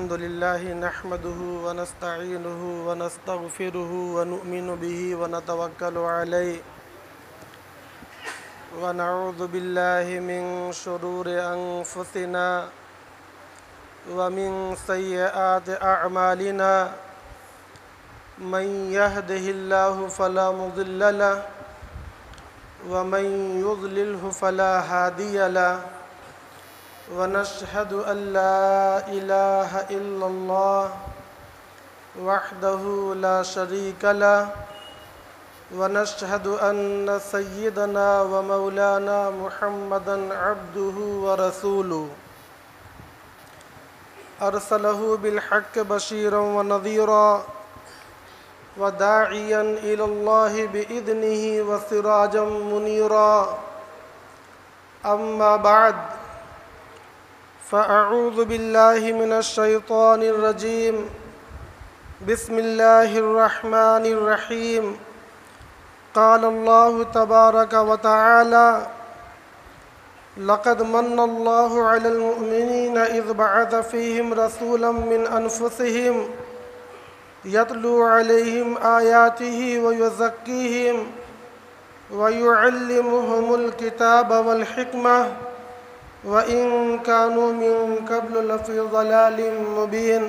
الحمد لله نحمده ونستعينه ونستغفره ونؤمن به ونتوكل عليه ونعوذ بالله من شرور أنفسنا ومن سيئات أعمالنا من يهده الله فلا مضل له ومن يضلله فلا هادي له ونشهد أن لا إله إلا الله وحده لا شريك له ونشهد أن سيدنا ومولانا محمدا عبده ورسوله أرسله بالحق بشيرا ونذيرا وداعيا إلى الله بإذنه وسراجا منيرا أما بعد فأعوذ بالله من الشيطان الرجيم بسم الله الرحمن الرحيم قال الله تبارك وتعالى لقد من الله على المؤمنين إذ بعث فيهم رسولا من أنفسهم يتلو عليهم آياته ويزكيهم ويعلمهم الكتاب والحكمة وإن كانوا من قبل لفي ضلال مبين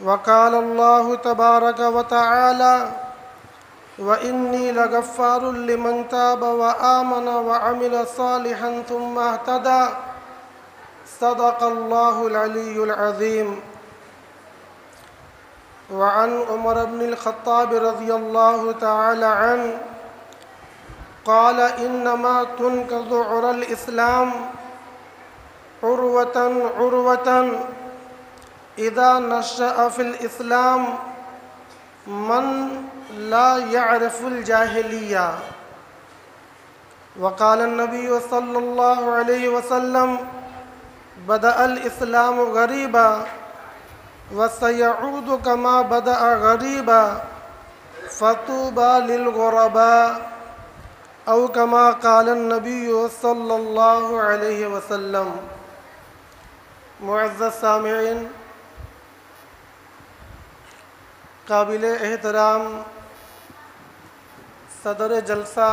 وقال الله تبارك وتعالى وإني لغفار لمن تاب وآمن وعمل صالحا ثم اهتدى صدق الله العلي العظيم وعن عمر بن الخطاب رضي الله تعالى عنه قال إنما تنقض عرى الإسلام عروة عروة إذا نشأ في الإسلام من لا يعرف الجاهلية وقال النبي صلى الله عليه وسلم بدأ الإسلام غريبا وسيعود كما بدأ غريبا فطوبى للغرباء او كما قال النبی صلی اللہ علیہ وسلم۔ معزز سامعین، قابل احترام صدر جلسہ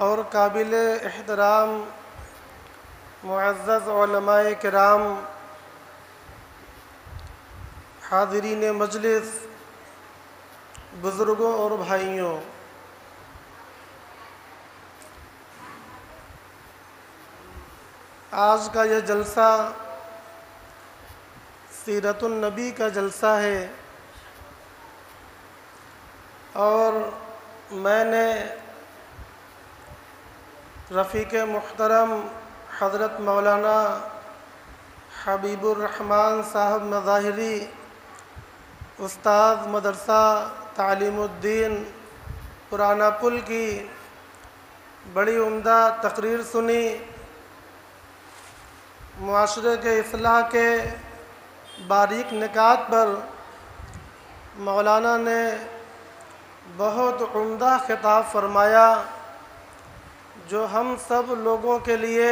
اور قابل احترام معزز علماء کرام، حاضرین مجلس، بزرگوں اور بھائیوں، آج کا یہ جلسہ سیرت النبی کا جلسہ ہے اور میں نے رفیق محترم حضرت مولانا حبیب الرحمن صاحب مظاہری، استاد مدرسہ تعلیم الدین پرانا پل کی بڑی عمدہ تقریر سنی۔ معاشرے کے اصلاح کے باریک نکات پر مولانا نے بہت عمدہ خطاب فرمایا جو ہم سب لوگوں کے لیے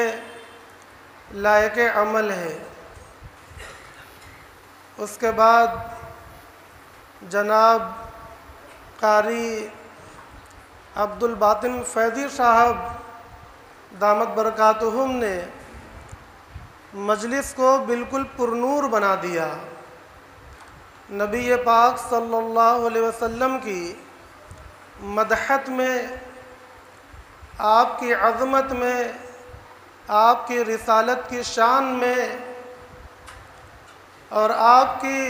لائق عمل ہے۔ اس کے بعد جناب قاری عبد الباطن فیضی صاحب دامت برکاتہم نے مجلس کو بالکل پرنور بنا دیا۔ نبی پاک صلی اللہ علیہ وسلم کی مدحت میں، آپ کی عظمت میں، آپ کی رسالت کی شان میں اور آپ کی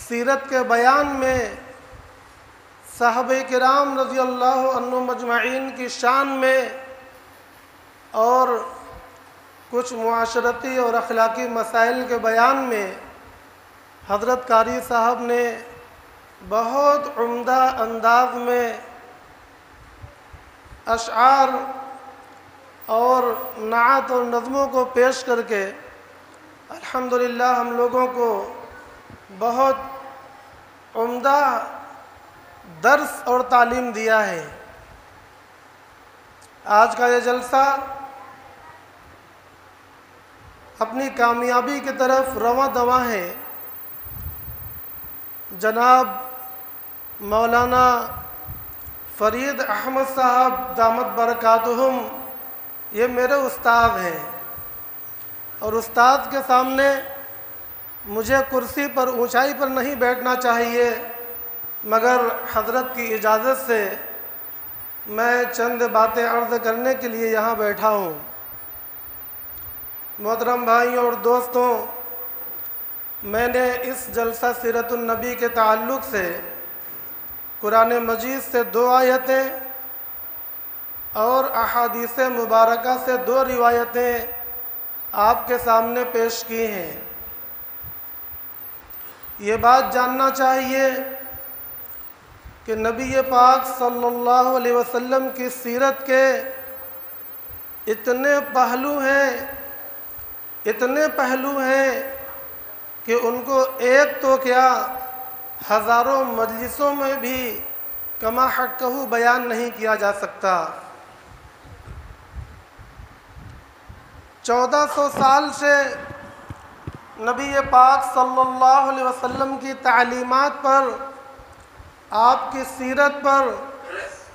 سیرت کے بیان میں صحابہ کرام رضی اللہ عنہم اجمعین کی شان میں اور کچھ معاشرتی اور اخلاقی مسائل کے بیان میں حضرت قاری صاحب نے بہت عمدہ انداز میں اشعار اور نعت اور نظموں کو پیش کر کے الحمدللہ ہم لوگوں کو بہت عمدہ درس اور تعلیم دیا ہے۔ آج کا یہ جلسہ اپنی کامیابی کی طرف رواں دواں ہیں۔ جناب مولانا فرید احمد صاحب دامت برکاتہم یہ میرے استاد ہیں، اور استاد کے سامنے مجھے کرسی پر اونچائی پر نہیں بیٹھنا چاہیے، مگر حضرت کی اجازت سے میں چند باتیں عرض کرنے کے لیے یہاں بیٹھا ہوں۔ محترم بھائیوں اور دوستوں، میں نے اس جلسہ سیرت النبی کے تعلق سے قرآن مجید سے 2 آیتیں اور احادیث مبارکہ سے 2 روایتیں آپ کے سامنے پیش کی ہیں۔ یہ بات جاننا چاہیے کہ نبی پاک صلی اللہ علیہ وسلم کی سیرت کے اتنے پہلو ہیں کہ ان کو ایک تو کیا ہزاروں مجلسوں میں بھی کما حقہ بیان نہیں کیا جا سکتا۔ 1400 سال سے نبی پاک صلی اللہ علیہ وسلم کی تعلیمات پر، آپ کی سیرت پر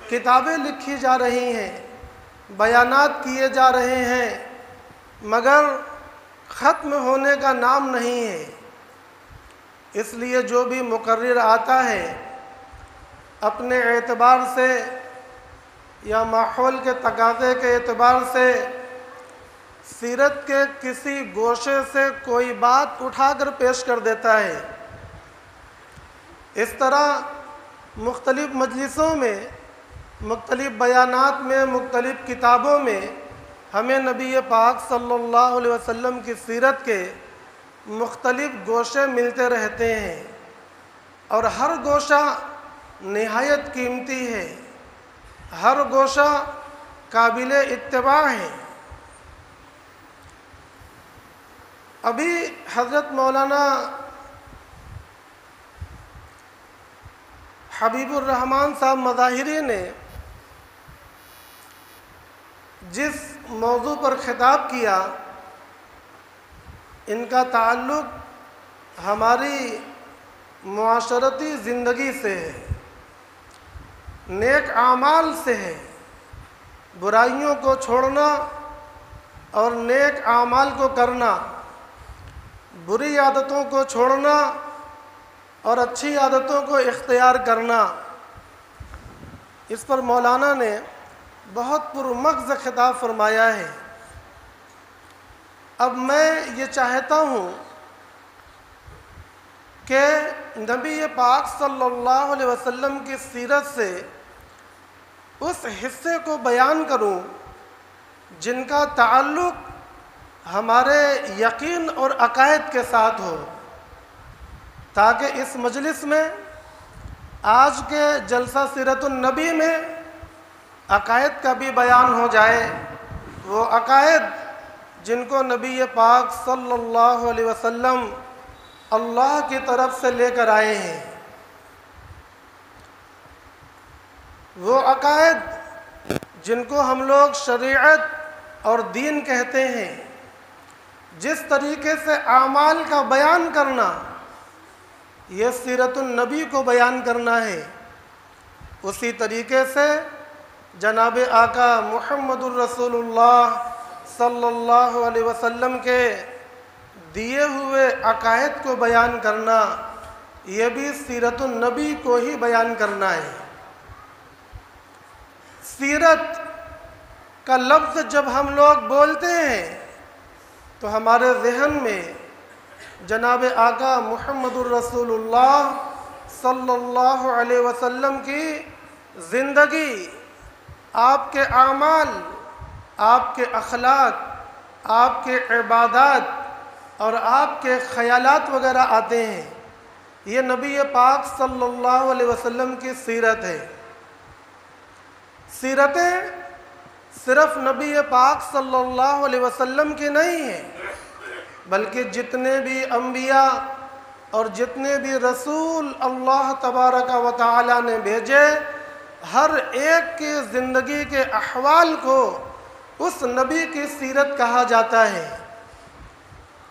کتابیں لکھی جا رہی ہیں، بیانات کیے جا رہے ہیں، مگر ختم ہونے کا نام نہیں ہے۔ اس لیے جو بھی مقرر آتا ہے اپنے اعتبار سے یا ماحول کے تقاضے کے اعتبار سے سیرت کے کسی گوشے سے کوئی بات اٹھا کر پیش کر دیتا ہے۔ اس طرح مختلف مجلسوں میں، مختلف بیانات میں، مختلف کتابوں میں ہمیں نبی پاک صلی اللہ علیہ وسلم کی سیرت کے مختلف گوشے ملتے رہتے ہیں، اور ہر گوشہ نہایت قیمتی ہے، ہر گوشہ قابل اتباع ہے۔ ابھی حضرت مولانا حبیب الرحمن صاحب مظاہری نے جس موضوع پر خطاب کیا، ان کا تعلق ہماری معاشرتی زندگی سے ہے، نیک اعمال سے ہے۔ برائیوں کو چھوڑنا اور نیک اعمال کو کرنا، بری عادتوں کو چھوڑنا اور اچھی عادتوں کو اختیار کرنا۔ اس پر مولانا نے بہت پرمغز خطاب فرمایا ہے۔ اب میں یہ چاہتا ہوں کہ نبی پاک صلی اللہ علیہ وسلم کی سیرت سے اس حصے کو بیان کروں جن کا تعلق ہمارے یقین اور عقائد کے ساتھ ہو، تاکہ اس مجلس میں، آج کے جلسہ سیرت النبی میں عقائد کا بھی بیان ہو جائے، وہ عقائد جن کو نبی پاک صلی اللہ علیہ وسلم اللہ کی طرف سے لے کر آئے ہیں، وہ عقائد جن کو ہم لوگ شریعت اور دین کہتے ہیں۔ جس طریقے سے اعمال کا بیان کرنا یہ سیرت النبی کو بیان کرنا ہے، اسی طریقے سے جناب آقا محمد الرسول اللہ صلی اللہ علیہ وسلم کے دیے ہوئے عقائد کو بیان کرنا، یہ بھی سیرت النبی کو ہی بیان کرنا ہے۔ سیرت کا لفظ جب ہم لوگ بولتے ہیں تو ہمارے ذہن میں جناب آقا محمد الرسول اللہ صلی اللہ علیہ وسلم کی زندگی، آپ کے اعمال، آپ کے اخلاق، آپ کے عبادات اور آپ کے خیالات وغیرہ آتے ہیں۔ یہ نبی پاک صلی اللہ علیہ وسلم کی سیرت ہے۔ سیرتیں صرف نبی پاک صلی اللہ علیہ وسلم کی نہیں ہیں، بلکہ جتنے بھی انبیاء اور جتنے بھی رسول اللہ تبارک و تعالی نے بھیجے، ہر ایک کی زندگی کے احوال کو اس نبی کی سیرت کہا جاتا ہے۔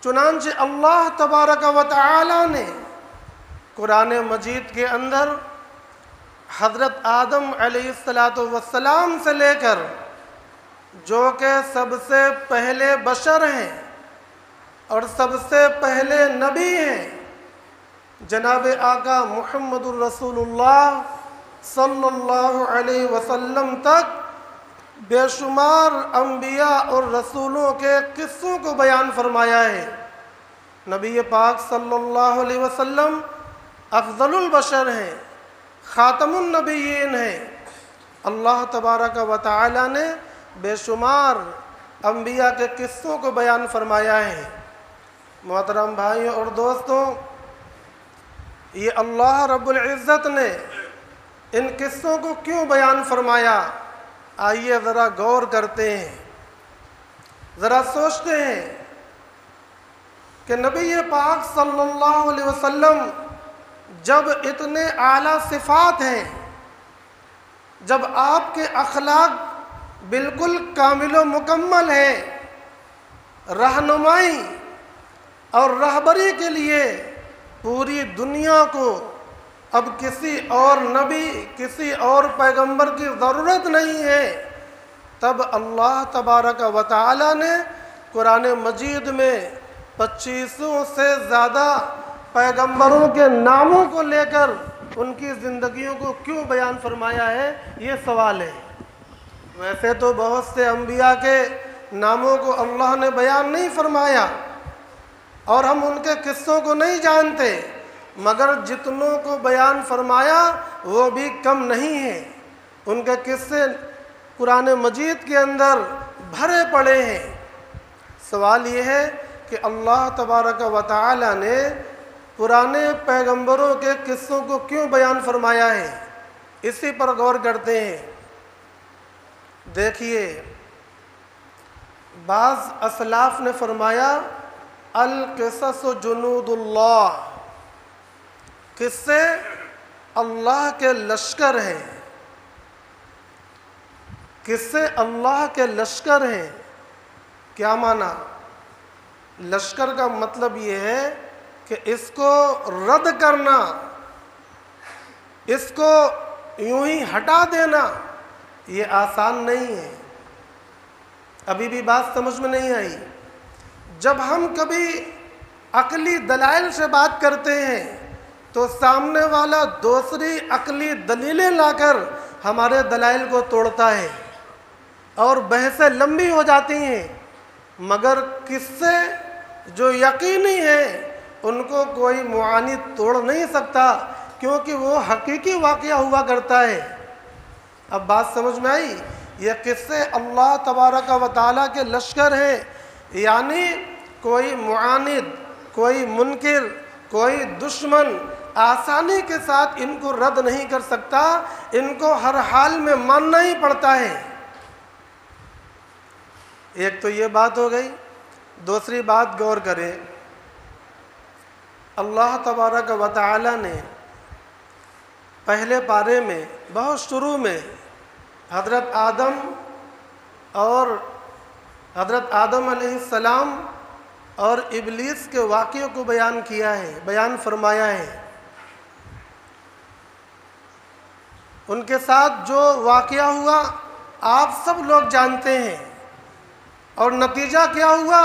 چنانچہ اللہ تبارک و تعالی نے قرآن مجید کے اندر حضرت آدم علیہ السلام سے لے کر جو کہ سب سے پہلے بشر ہیں اور سب سے پہلے نبی ہیں، جناب آقا محمد الرسول اللہ صلی اللہ علیہ وسلم تک بے شمار انبیاء اور رسولوں کے قصوں کو بیان فرمایا ہے۔ نبی پاک صلی اللہ علیہ وسلم افضل البشر ہیں، خاتم النبیین ہیں۔ اللہ تبارک و تعالی نے بے شمار انبیاء کے قصوں کو بیان فرمایا ہے۔ محترم بھائیوں اور دوستوں، یہ اللہ رب العزت نے ان قصوں کو کیوں بیان فرمایا؟ آئیے ذرا غور کرتے ہیں، ذرا سوچتے ہیں کہ نبی پاک صلی اللہ علیہ وسلم جب اتنے اعلیٰ صفات ہیں، جب آپ کے اخلاق بالکل کامل و مکمل ہیں، رہنمائی اور رہبری کے لیے پوری دنیا کو اب کسی اور نبی، کسی اور پیغمبر کی ضرورت نہیں ہے، تب اللہ تبارک و تعالی نے قرآن مجید میں 2500 سے زیادہ پیغمبروں کے ناموں کو لے کر ان کی زندگیوں کو کیوں بیان فرمایا ہے؟ یہ سوال ہے۔ ویسے تو بہت سے انبیاء کے ناموں کو اللہ نے بیان نہیں فرمایا اور ہم ان کے قصوں کو نہیں جانتے، مگر جتنوں کو بیان فرمایا وہ بھی کم نہیں ہیں۔ ان کے قصے قرآن مجید کے اندر بھرے پڑے ہیں۔ سوال یہ ہے کہ اللہ تبارک و تعالی نے پرانے پیغمبروں کے قصوں کو کیوں بیان فرمایا ہے؟ اسی پر غور کرتے ہیں۔ دیکھیے، بعض اسلاف نے فرمایا القصص جنود اللہ، قصے اللہ کے لشکر ہیں، قصے اللہ کے لشکر ہیں۔ کیا معنی؟ لشکر کا مطلب یہ ہے کہ اس کو رد کرنا، اس کو یوں ہی ہٹا دینا یہ آسان نہیں ہے۔ ابھی بھی بات سمجھ میں نہیں آئی؟ جب ہم کبھی عقلی دلائل سے بات کرتے ہیں تو سامنے والا دوسری عقلی دلیلیں لا کر ہمارے دلائل کو توڑتا ہے اور بحثیں لمبی ہو جاتی ہیں، مگر قصے جو یقینی ہیں ان کو کوئی معاند توڑ نہیں سکتا، کیونکہ وہ حقیقی واقعہ ہوا کرتا ہے۔ اب بات سمجھ میں آئی؟ یہ قصے اللہ تبارک و تعالیٰ کے لشکر ہیں، یعنی کوئی معاند، کوئی منکر، کوئی دشمن آسانی کے ساتھ ان کو رد نہیں کر سکتا، ان کو ہر حال میں ماننا ہی پڑتا ہے۔ ایک تو یہ بات ہو گئی۔ دوسری بات غور کریں، اللہ تبارک و تعالی نے پہلے پارے میں بہت شروع میں حضرت آدم اور حضرت آدم علیہ السلام اور ابلیس کے واقعے کو بیان کیا ہے، بیان فرمایا ہے۔ ان کے ساتھ جو واقعہ ہوا آپ سب لوگ جانتے ہیں، اور نتیجہ کیا ہوا؟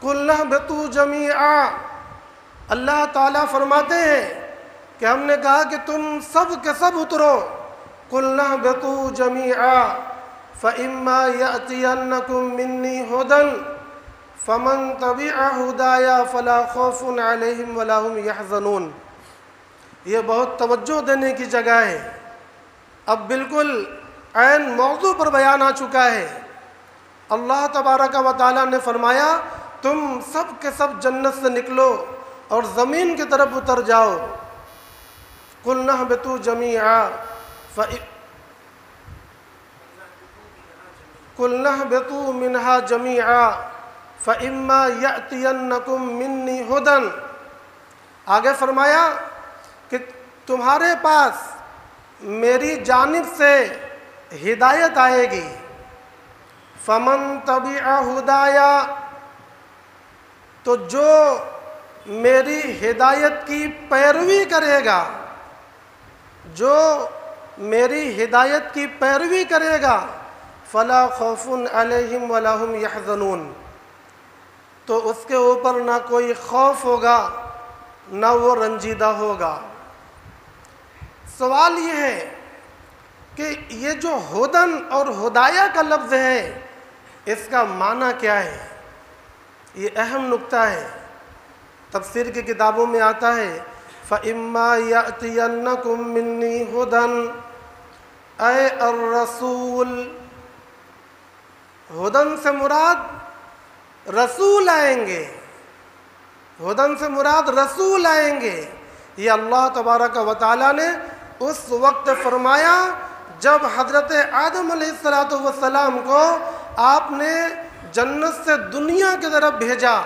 قُلْنَا اهْبِطُوا جَمِيعًا۔ اللہ تعالیٰ فرماتے ہیں کہ ہم نے کہا کہ تم سب کے سب اترو۔ قُلْنَا اهْبِطُوا جَمِيعًا فَإِمَّا يَأْتِيَنَّكُم مِّنِّي هُدًى فَمَن تَبِعَ هُدَايَ فَلَا خَوْفٌ عَلَيْهِمْ وَلَا هُمْ يَحْزَنُونَ۔ یہ بہت توجہ دینے کی جگہ ہے۔ اب بالکل عین موضوع پر بیان آ چکا ہے۔ اللہ تبارک و تعالیٰ نے فرمایا تم سب کے سب جنت سے نکلو اور زمین کی طرف اتر جاؤ۔ قُلْنَا اهْبِطُوا جَمِيعًا قُلْنَا اهْبِطُوا مِنْهَا جَمِيعًا فَإِمَّا يَأْتِيَنَّكُم مِّنِّي هُدًى۔ آگے فرمایا کہ تمہارے پاس میری جانب سے ہدایت آئے گی۔ فَمَن تَبِعَ هُدَايَ، تو جو میری ہدایت کی پیروی کرے گا، جو میری ہدایت کی پیروی کرے گا، فلا خوف علیہم ولا هم یحزنون، تو اس کے اوپر نہ کوئی خوف ہوگا نہ وہ رنجیدہ ہوگا۔ سوال یہ ہے کہ یہ جو ہدن اور ہدایہ کا لفظ ہے اس کا معنی کیا ہے؟ یہ اہم نکتہ ہے، تفسیر کی کتابوں میں آتا ہے فَإِمَّا يَأْتِيَنَّكُم مِّنِّي هُدًى، اے الرسول، ہدن سے مراد رسول آئیں گے، ہدن سے مراد رسول آئیں گے۔ یہ اللہ تبارک و تعالیٰ نے اس وقت فرمایا جب حضرت آدم علیہ السلام کو آپ نے جنت سے دنیا کی طرف بھیجا،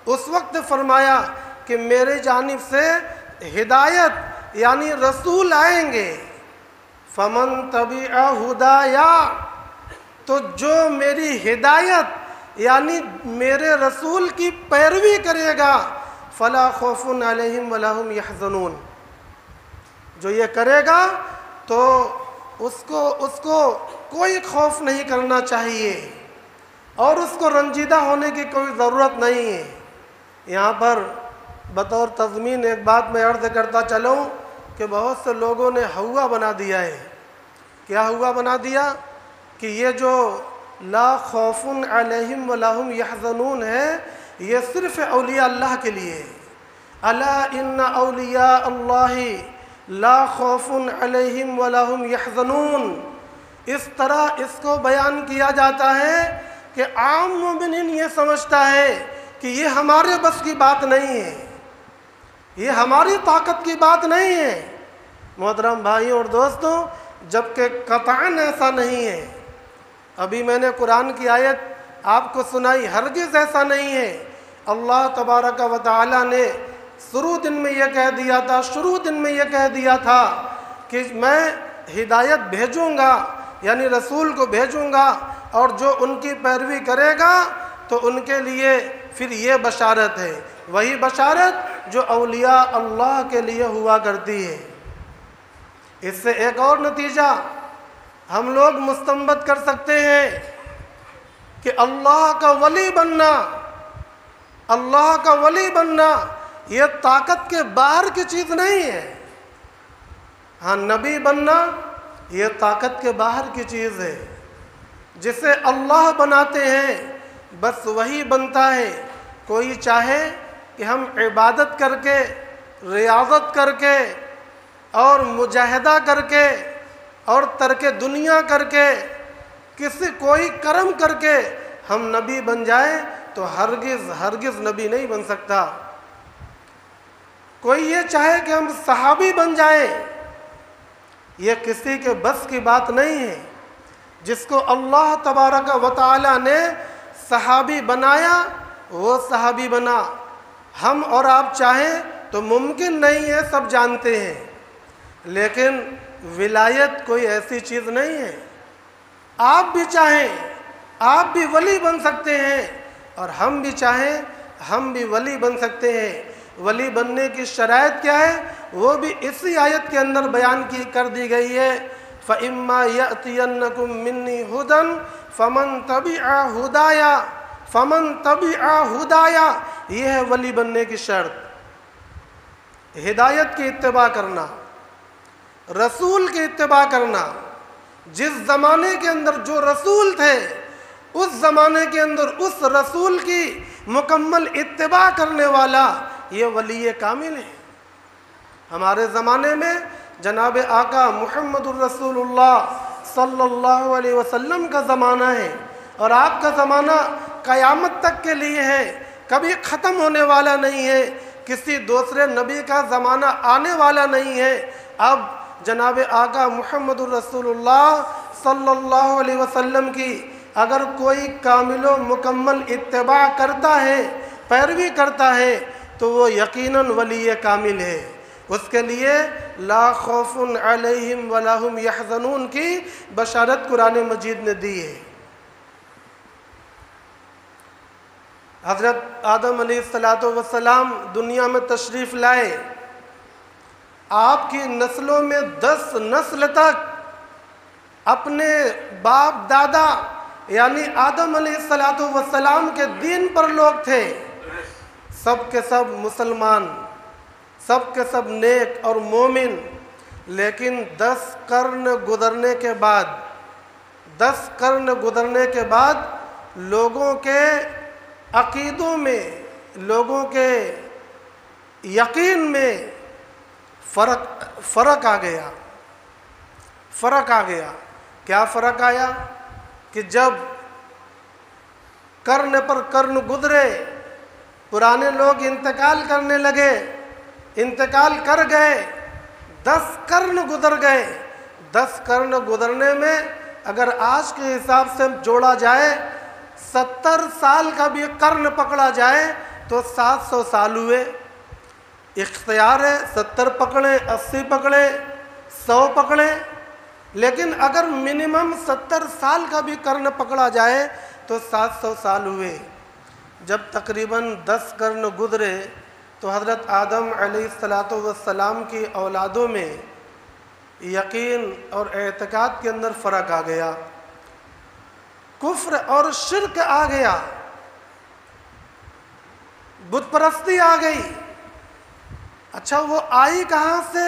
اس وقت فرمایا کہ میرے جانب سے ہدایت یعنی رسول آئیں گے، فمن تبع ہدایا، تو جو میری ہدایت یعنی میرے رسول کی پیروی کرے گا، فلا خوف علیہم ولا هم یحزنون، جو یہ کرے گا تو اس کو کوئی خوف نہیں کرنا چاہیے اور اس کو رنجیدہ ہونے کی کوئی ضرورت نہیں ہے۔ یہاں پر بطور تضمین ایک بات میں عرض کرتا چلوں کہ بہت سے لوگوں نے ہوا بنا دیا ہے۔ کیا ہوا بنا دیا؟ کہ یہ جو لا خوف علیہم ولا هم یحزنون ہے یہ صرف اولیاء اللہ کے لیے ہے۔ الا ان اولیاء اللہ لا خوف علیہم ولا هم یحزنون، اس طرح اس کو بیان کیا جاتا ہے کہ عام مومنین یہ سمجھتا ہے کہ یہ ہمارے بس کی بات نہیں ہے، یہ ہماری طاقت کی بات نہیں ہے۔ محترم بھائیوں اور دوستوں، جبکہ قطعاً ایسا نہیں ہے۔ ابھی میں نے قرآن کی آیت آپ کو سنائی، ہرگز ایسا نہیں ہے۔ اللہ تبارک و تعالیٰ نے شروع دن میں یہ کہہ دیا تھا کہ میں ہدایت بھیجوں گا، یعنی رسول کو بھیجوں گا، اور جو ان کی پیروی کرے گا تو ان کے لیے پھر یہ بشارت ہے، وہی بشارت جو اولیاء اللہ کے لیے ہوا کرتی ہے۔ اس سے ایک اور نتیجہ ہم لوگ مستنبط کر سکتے ہیں کہ اللہ کا ولی بننا یہ طاقت کے باہر کی چیز نہیں ہے۔ ہاں، نبی بننا یہ طاقت کے باہر کی چیز ہے۔ جسے اللہ بناتے ہیں بس وہی بنتا ہے۔ کوئی چاہے کہ ہم عبادت کر کے، ریاضت کر کے اور مجاہدہ کر کے اور ترک دنیا کر کے، کوئی کرم کر کے ہم نبی بن جائیں تو ہرگز نبی نہیں بن سکتا۔ کوئی یہ چاہے کہ ہم صحابی بن جائیں، یہ کسی کے بس کی بات نہیں ہے۔ جس کو اللہ تبارک و تعالی نے صحابی بنایا وہ صحابی بنا۔ ہم اور آپ چاہیں تو ممکن نہیں ہے، سب جانتے ہیں، لیکن ولایت کوئی ایسی چیز نہیں ہے۔ آپ بھی چاہیں آپ بھی ولی بن سکتے ہیں، اور ہم بھی چاہیں ہم بھی ولی بن سکتے ہیں۔ ولی بننے کی شرائط کیا ہے وہ بھی اسی آیت کے اندر بیان کر دی گئی ہے۔ فَإِمَّا يَأْتِيَنَّكُم مِّنِّي هُدًى فَمَن تَبِعَ هُدَايَا، یہ ہے ولی بننے کی شرط، ہدایت کی اتباع کرنا، رسول کی اتباع کرنا۔ جس زمانے کے اندر جو رسول تھے اس زمانے کے اندر اس رسول کی مکمل اتباع کرنے والا یہ ولی کامل ہے۔ ہمارے زمانے میں جناب آقا محمد الرسول اللہ صلی اللہ علیہ وسلم کا زمانہ ہے، اور آپ کا زمانہ قیامت تک کے لیے ہے، کبھی ختم ہونے والا نہیں ہے، کسی دوسرے نبی کا زمانہ آنے والا نہیں ہے۔ اب جناب آقا محمد الرسول اللہ صلی اللہ علیہ وسلم کی اگر کوئی کامل و مکمل اتباع کرتا ہے، پیروی کرتا ہے، تو وہ یقیناً ولی کامل ہے۔ اس کے لیے لا خوف علیہم ولا هم یحزنون کی بشارت قرآن مجید نے دی ہے۔ حضرت آدم علیہ السلام دنیا میں تشریف لائے، آپ کی نسلوں میں 10 نسل تک اپنے باپ دادا یعنی آدم علیہ السلام کے دین پر لوگ تھے، سب کے سب مسلمان، سب کے سب نیک اور مومن، لیکن 10 قرن گزرنے کے بعد لوگوں کے عقیدوں میں، لوگوں کے یقین میں فرق آ گیا۔ کیا فرق آیا کہ جب قرن پر قرن گزرے، پرانے لوگ انتقال کرنے لگے، انتقال کر گئے، 10 قرن گزر گئے۔ 10 قرن گزرنے میں اگر آج کے حساب سے جوڑا جائے، 70 سال کا بھی قرن پکڑا جائے تو 700 سال ہوئے۔ اختیار ہے 70 پکڑیں، 80 پکڑیں، 100 پکڑیں، لیکن اگر منیمم 70 سال کا بھی قرن پکڑا جائے تو 700 سال ہوئے۔ جب تقریباً 10 قرن گزرے تو حضرت آدم علیہ السلام کی اولادوں میں یقین اور اعتقاد کے اندر فرق آ گیا، کفر اور شرک آ گیا، بت پرستی آ گئی۔ اچھا وہ آئی کہاں سے؟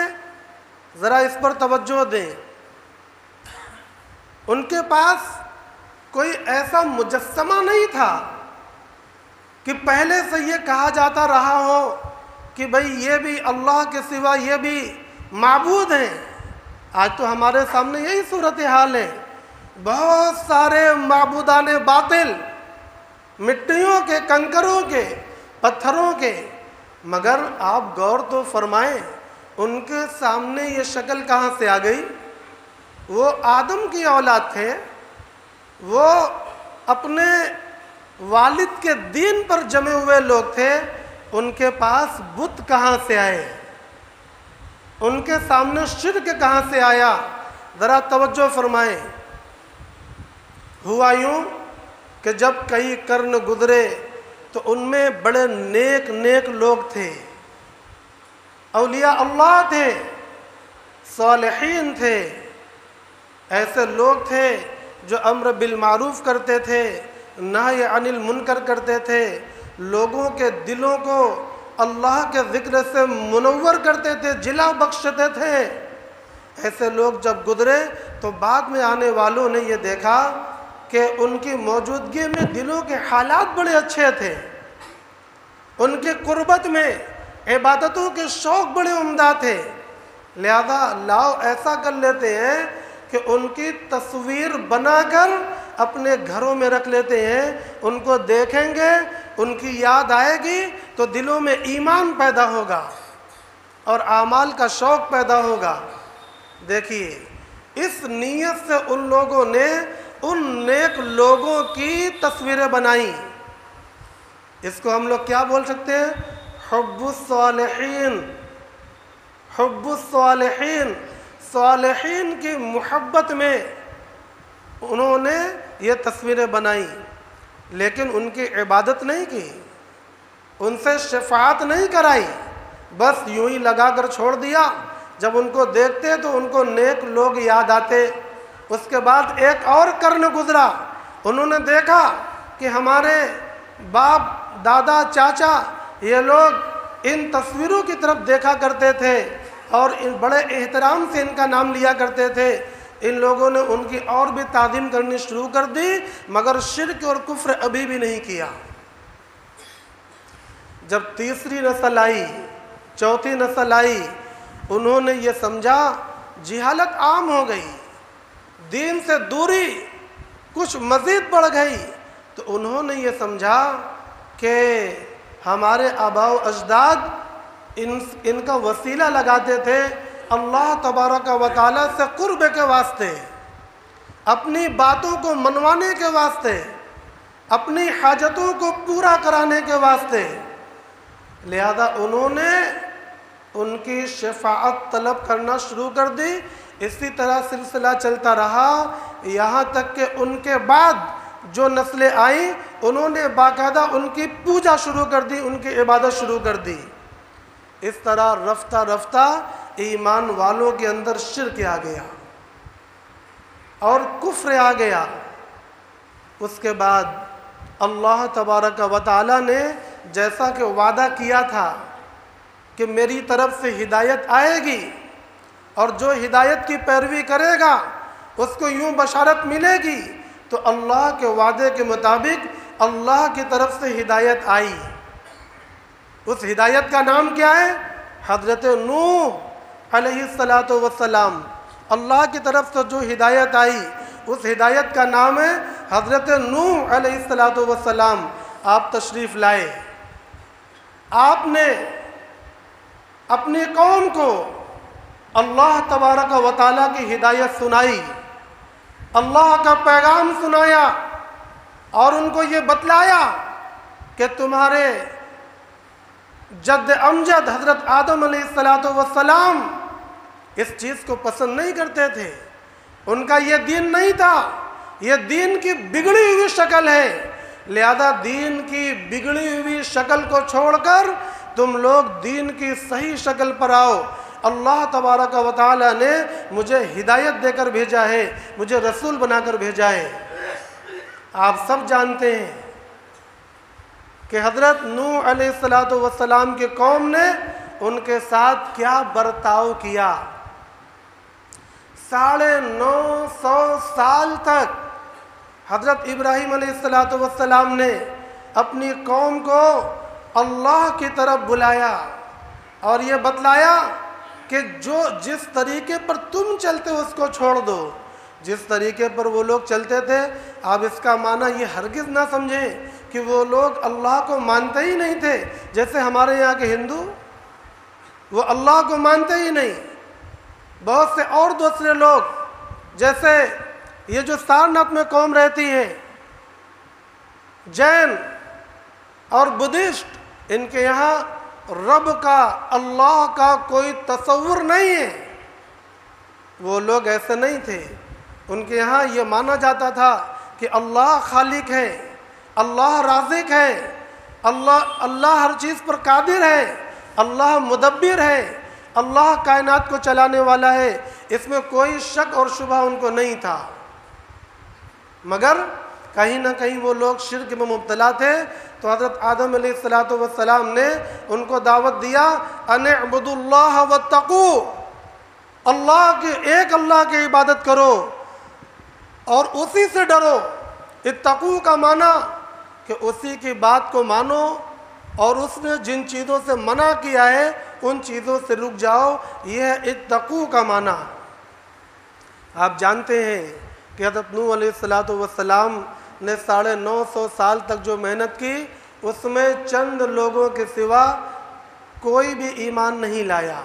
ذرا اس پر توجہ دیں۔ ان کے پاس کوئی ایسا مجسمہ نہیں تھا کہ پہلے سے یہ کہا جاتا رہا ہو کہ بھئی یہ بھی اللہ کے سوا یہ بھی معبود ہیں۔ آج تو ہمارے سامنے یہی صورتحال ہے، بہت سارے معبودان باطل، مٹیوں کے، کنکروں کے، پتھروں کے، مگر آپ غور تو فرمائیں ان کے سامنے یہ شکل کہاں سے آ گئی؟ وہ آدم کی اولاد تھے، وہ اپنے والد کے دین پر جمے ہوئے لوگ تھے، ان کے پاس بت کہاں سے آئے؟ ان کے سامنے شرک کہاں سے آیا؟ ذرا توجہ فرمائیں۔ ہوا یوں کہ جب کئی قرن گزرے تو ان میں بڑے نیک لوگ تھے، اولیاء اللہ تھے، صالحین تھے، ایسے لوگ تھے جو امر بالمعروف کرتے تھے، نہی عن المنکر کرتے تھے، لوگوں کے دلوں کو اللہ کے ذکر سے منور کرتے تھے، جلا بخشتے تھے۔ ایسے لوگ جب گزرے تو بعد میں آنے والوں نے یہ دیکھا کہ ان کی موجودگی میں دلوں کے حالات بڑے اچھے تھے، ان کے قربت میں عبادتوں کے شوق بڑے عمدہ تھے، لہذا لاؤ ایسا کر لیتے ہیں کہ ان کی تصویر بنا کر اپنے گھروں میں رکھ لیتے ہیں، ان کو دیکھیں گے، ان کی یاد آئے گی تو دلوں میں ایمان پیدا ہوگا اور اعمال کا شوق پیدا ہوگا۔ دیکھیے اس نیت سے ان لوگوں نے ان نیک لوگوں کی تصویریں بنائیں۔ اس کو ہم لوگ کیا بول سکتے ہیں؟ حب الصالحین، حب الصالحین، صالحین کی محبت میں انہوں نے یہ تصویریں بنائیں، لیکن ان کی عبادت نہیں کی، ان سے شفاعت نہیں کرائی، بس یوں ہی لگا کر چھوڑ دیا۔ جب ان کو دیکھتے تو ان کو نیک لوگ یاد آتے۔ اس کے بعد ایک اور قرن گزرا، انہوں نے دیکھا کہ ہمارے باپ دادا چاچا یہ لوگ ان تصویروں کی طرف دیکھا کرتے تھے اور ان بڑے احترام سے ان کا نام لیا کرتے تھے، ان لوگوں نے ان کی اور بھی تعظیم کرنی شروع کر دی، مگر شرک اور کفر ابھی بھی نہیں کیا۔ جب تیسری نسل آئی، چوتھی نسل آئی، انہوں نے یہ سمجھا جہالت عام ہو گئی، دین سے دوری کچھ مزید بڑھ گئی، تو انہوں نے یہ سمجھا کہ ہمارے آباء و اجداد ان کا وسیلہ لگاتے تھے اللہ تبارک و تعالیٰ سے قرب کے واسطے، اپنی باتوں کو منوانے کے واسطے، اپنی حاجتوں کو پورا کرانے کے واسطے، لہذا انہوں نے ان کی شفاعت طلب کرنا شروع کر دی۔ اسی طرح سلسلہ چلتا رہا، یہاں تک کہ ان کے بعد جو نسلیں آئیں انہوں نے باقاعدہ ان کی پوجا شروع کر دی، ان کی عبادت شروع کر دی۔ اس طرح رفتہ رفتہ ایمان والوں کے اندر شرک آ گیا اور کفر آ گیا۔ اس کے بعد اللہ تبارک و تعالی نے جیسا کہ وعدہ کیا تھا کہ میری طرف سے ہدایت آئے گی اور جو ہدایت کی پیروی کرے گا اس کو یوں بشارت ملے گی، تو اللہ کے وعدے کے مطابق اللہ کی طرف سے ہدایت آئی۔ اس ہدایت کا نام کیا ہے؟ حضرت نوح علیہ السلام۔ اللہ کی طرف سے جو ہدایت آئی اس ہدایت کا نام ہے حضرت نوح علیہ السلام۔ آپ تشریف لائے، آپ نے اپنی قوم کو اللہ تبارک و تعالیٰ کی ہدایت سنائی، اللہ کا پیغام سنایا اور ان کو یہ بتلایا کہ تمہارے جد امجد حضرت آدم علیہ السلام اس چیز کو پسند نہیں کرتے تھے، ان کا یہ دین نہیں تھا، یہ دین کی بگڑی ہوئی شکل ہے، لہذا دین کی بگڑی ہوئی شکل کو چھوڑ کر تم لوگ دین کی صحیح شکل پر آؤ۔ اللہ تبارک و تعالی نے مجھے ہدایت دے کر بھیجا ہے، مجھے رسول بنا کر بھیجا ہے۔ آپ سب جانتے ہیں کہ حضرت نوح علیہ السلام کی قوم نے ان کے ساتھ کیا برتاؤ کیا۔ 950 سال تک حضرت ابراہیم علیہ السلام نے اپنی قوم کو اللہ کی طرف بلایا اور یہ بتلایا کہ جس طریقے پر تم چلتے ہو اس کو چھوڑ دو۔ جس طریقے پر وہ لوگ چلتے تھے، آپ اس کا معنی یہ ہرگز نہ سمجھیں کہ وہ لوگ اللہ کو مانتے ہی نہیں تھے، جیسے ہمارے یہاں کے ہندو وہ اللہ کو مانتے ہی نہیں۔ بہت سے اور دوسرے لوگ جیسے یہ جو سارناتھ میں قوم رہتی ہے، جین اور بدھسٹ، ان کے یہاں رب کا، اللہ کا کوئی تصور نہیں ہے۔ وہ لوگ ایسے نہیں تھے، ان کے یہاں یہ مانا جاتا تھا کہ اللہ خالق ہے، اللہ رازق ہے، اللہ ہر چیز پر قادر ہے، اللہ مدبر ہے، اللہ کائنات کو چلانے والا ہے۔ اس میں کوئی شک اور شبہ ان کو نہیں تھا، مگر کہیں نہ کہیں وہ لوگ شرک میں مبتلا تھے۔ تو حضرت آدم علیہ السلام نے ان کو دعوت دیا، ان اعبدوا اللہ واتقوا، ایک اللہ کی عبادت کرو اور اسی سے ڈرو۔ اتقوا کا معنی کہ اسی کی بات کو مانو اور اس نے جن چیزوں سے منع کیا ہے ان چیزوں سے رک جاؤ، یہ ہے اتقوا کا معنی۔ آپ جانتے ہیں کہ حضرت نوح علیہ السلام نے 950 سال تک جو محنت کی، اس میں چند لوگوں کے سوا کوئی بھی ایمان نہیں لایا۔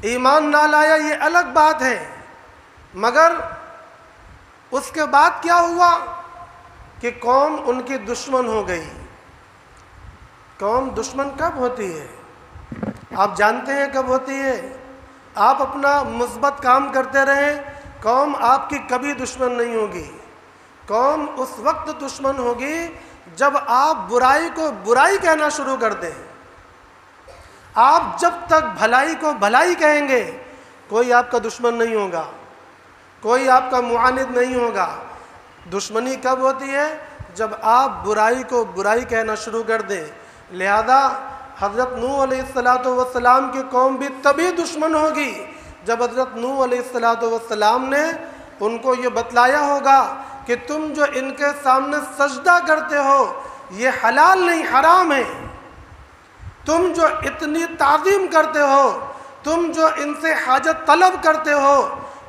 ایمان نہ لایا یہ الگ بات ہے، مگر اس کے بعد کیا ہوا کہ قوم ان کی دشمن ہو گئی۔ قوم دشمن کب ہوتی ہے؟ آپ جانتے ہیں کب ہوتی ہے؟ آپ اپنا مثبت کام کرتے رہیں، قوم آپ کی کبھی دشمن نہیں ہوگی۔ قوم اس وقت دشمن ہوگی جب آپ برائی کو برائی کہنا شروع کر دیں۔ آپ جب تک بھلائی کو بھلائی کہیں گے، کوئی آپ کا دشمن نہیں ہوگا، کوئی آپ کا معاند نہیں ہوگا۔ دشمنی کب ہوتی ہے؟ جب آپ برائی کو برائی کہنا شروع کر دیں۔ لہذا حضرت نوح علیہ السلام کی قوم بھی تبھی دشمن ہوگی جب حضرت نوح علیہ السلام نے ان کو یہ بتلایا ہوگا کہ تم جو ان کے سامنے سجدہ کرتے ہو یہ حلال نہیں، حرام ہے۔ تم جو اتنی تعظیم کرتے ہو، تم جو ان سے حاجت طلب کرتے ہو،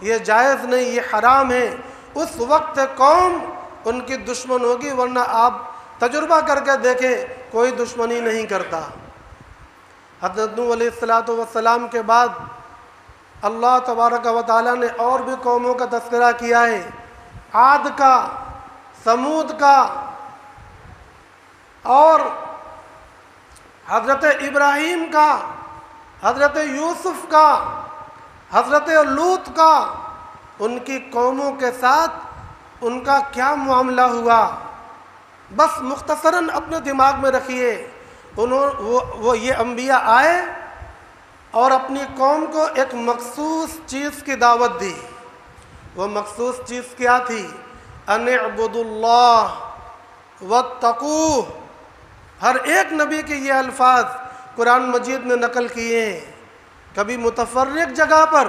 یہ جائز نہیں، یہ حرام ہے۔ اس وقت قوم ان کی دشمن ہوگی، ورنہ آپ تجربہ کر کے دیکھیں کوئی دشمنی نہیں کرتا۔ حضرت نوح علیہ السلام کے بعد اللہ تبارک و تعالیٰ نے اور بھی قوموں کا تذکرہ کیا ہے، عاد کا، سمود کا، اور حضرت ابراہیم کا، حضرت یوسف کا، حضرت لوط کا۔ ان کی قوموں کے ساتھ ان کا کیا معاملہ ہوا، بس مختصراً اپنے دماغ میں رکھیے۔ وہ یہ انبیاء آئے اور اپنی قوم کو ایک مخصوص چیز کی دعوت دی۔ وہ مخصوص چیز کیا تھی؟ ان اعبدوا اللہ واتقوہ۔ ہر ایک نبی کے یہ الفاظ قرآن مجید نے نقل کیے ہیں، کبھی متفرق جگہ پر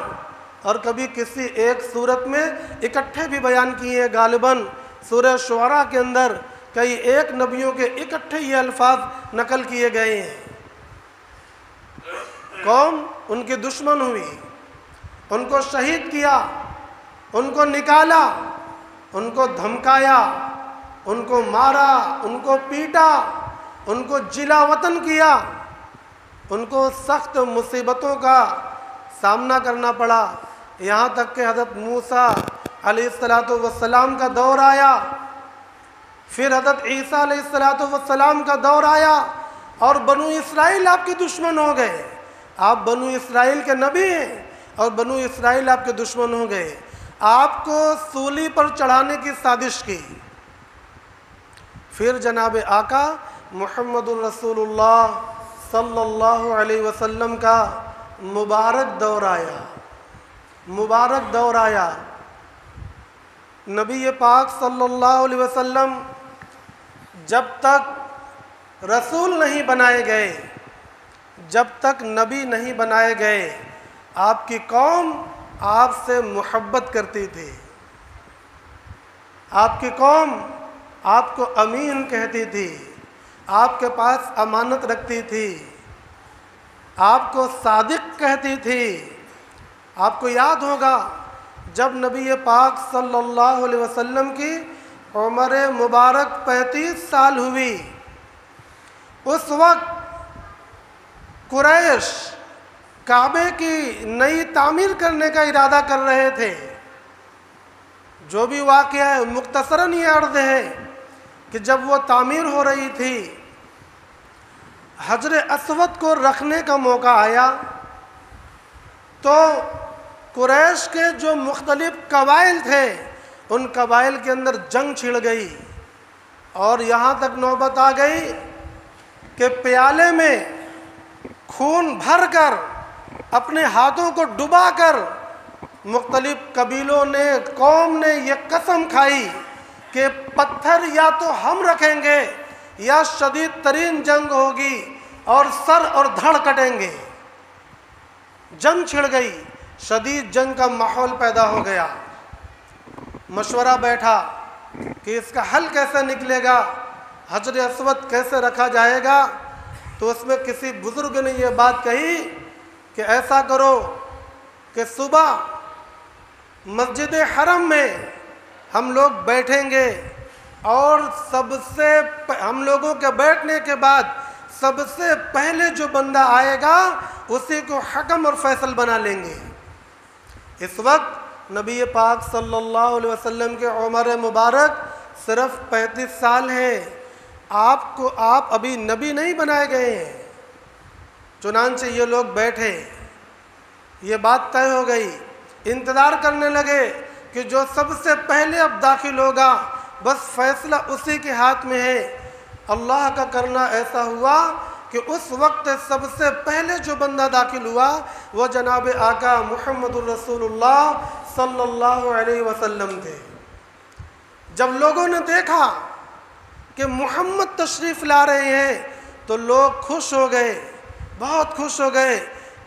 اور کبھی کسی ایک صورت میں اکٹھے بھی بیان کیے ہیں۔ غالباً سورہ شعراء کے اندر کئی ایک نبیوں کے اکٹھے یہ الفاظ نقل کیے گئے ہیں۔ قوم ان کی دشمن ہوئی، ان کو شہید کیا، ان کو نکالا، ان کو دھمکایا، ان کو مارا، ان کو پیٹا، ان کو جلا وطن کیا، ان کو سخت مصیبتوں کا سامنا کرنا پڑا، یہاں تک کہ حضرت موسیٰ علیہ السلام کا دور آیا، پھر حضرت عیسیٰ علیہ السلام کا دور آیا، اور بنو اسرائیل آپ کے دشمن ہو گئے۔ آپ بنو اسرائیل کے نبی ہیں اور بنو اسرائیل آپ کے دشمن ہو گئے، آپ کو سولی پر چڑھانے کی سازش کی۔ پھر جناب آقا محمد الرسول اللہ صلی اللہ علیہ وسلم کا مبارک دور آیا، مبارک دور آیا۔ نبی پاک صلی اللہ علیہ وسلم جب تک رسول نہیں بنائے گئے، جب تک نبی نہیں بنائے گئے، آپ کی قوم آپ سے محبت کرتی تھی، آپ کی قوم آپ کو امین کہتی تھی، آپ کے پاس امانت رکھتی تھی، آپ کو صادق کہتی تھی۔ آپ کو یاد ہوگا جب نبی پاک صلی اللہ علیہ وسلم کی عمر مبارک 35 سال ہوئی، اس وقت قریش کعبے کی نئی تعمیر کرنے کا ارادہ کر رہے تھے۔ جو بھی واقعہ ہے مختصراً یہ عرض ہے کہ جب وہ تعمیر ہو رہی تھی، حجر اسود کو رکھنے کا موقع آیا تو قریش کے جو مختلف قبائل تھے ان قبائل کے اندر جنگ چھڑ گئی، اور یہاں تک نوبت آ گئی کہ پیالے میں خون بھر کر اپنے ہاتھوں کو ڈبا کر مختلف قبیلوں نے، قوم نے یہ قسم کھائی کہ پتھر یا تو ہم رکھیں گے یا شدید ترین جنگ ہوگی اور سر اور دھڑ کٹیں گے۔ جنگ چھڑ گئی، شدید جنگ کا ماحول پیدا ہو گیا۔ مشورہ بیٹھا کہ اس کا حل کیسے نکلے گا، حجر اسود کیسے رکھا جائے گا۔ تو اس میں کسی بزرگ نے یہ بات کہی کہ ایسا کرو کہ صبح مسجد حرم میں ہم لوگ بیٹھیں گے، اور ہم لوگوں کے بیٹھنے کے بعد سب سے پہلے جو بندہ آئے گا اسی کو حکم اور فیصل بنا لیں گے۔ اس وقت نبی پاک صلی اللہ علیہ وسلم کے عمر مبارک صرف 35 سال ہیں، آپ ابھی نبی نہیں بنائے گئے ہیں۔ چنانچہ یہ لوگ بیٹھے، یہ بات طے ہو گئی، انتظار کرنے لگے کہ جو سب سے پہلے اب داخل ہوگا بس فیصلہ اسی کے ہاتھ میں ہے۔ اللہ کا کرنا ایسا ہوا کہ اس وقت سب سے پہلے جو بندہ داخل ہوا وہ جناب آقا محمد الرسول اللہ صلی اللہ علیہ وسلم تھے۔ جب لوگوں نے دیکھا کہ محمد تشریف لا رہے ہیں تو لوگ خوش ہو گئے، بہت خوش ہو گئے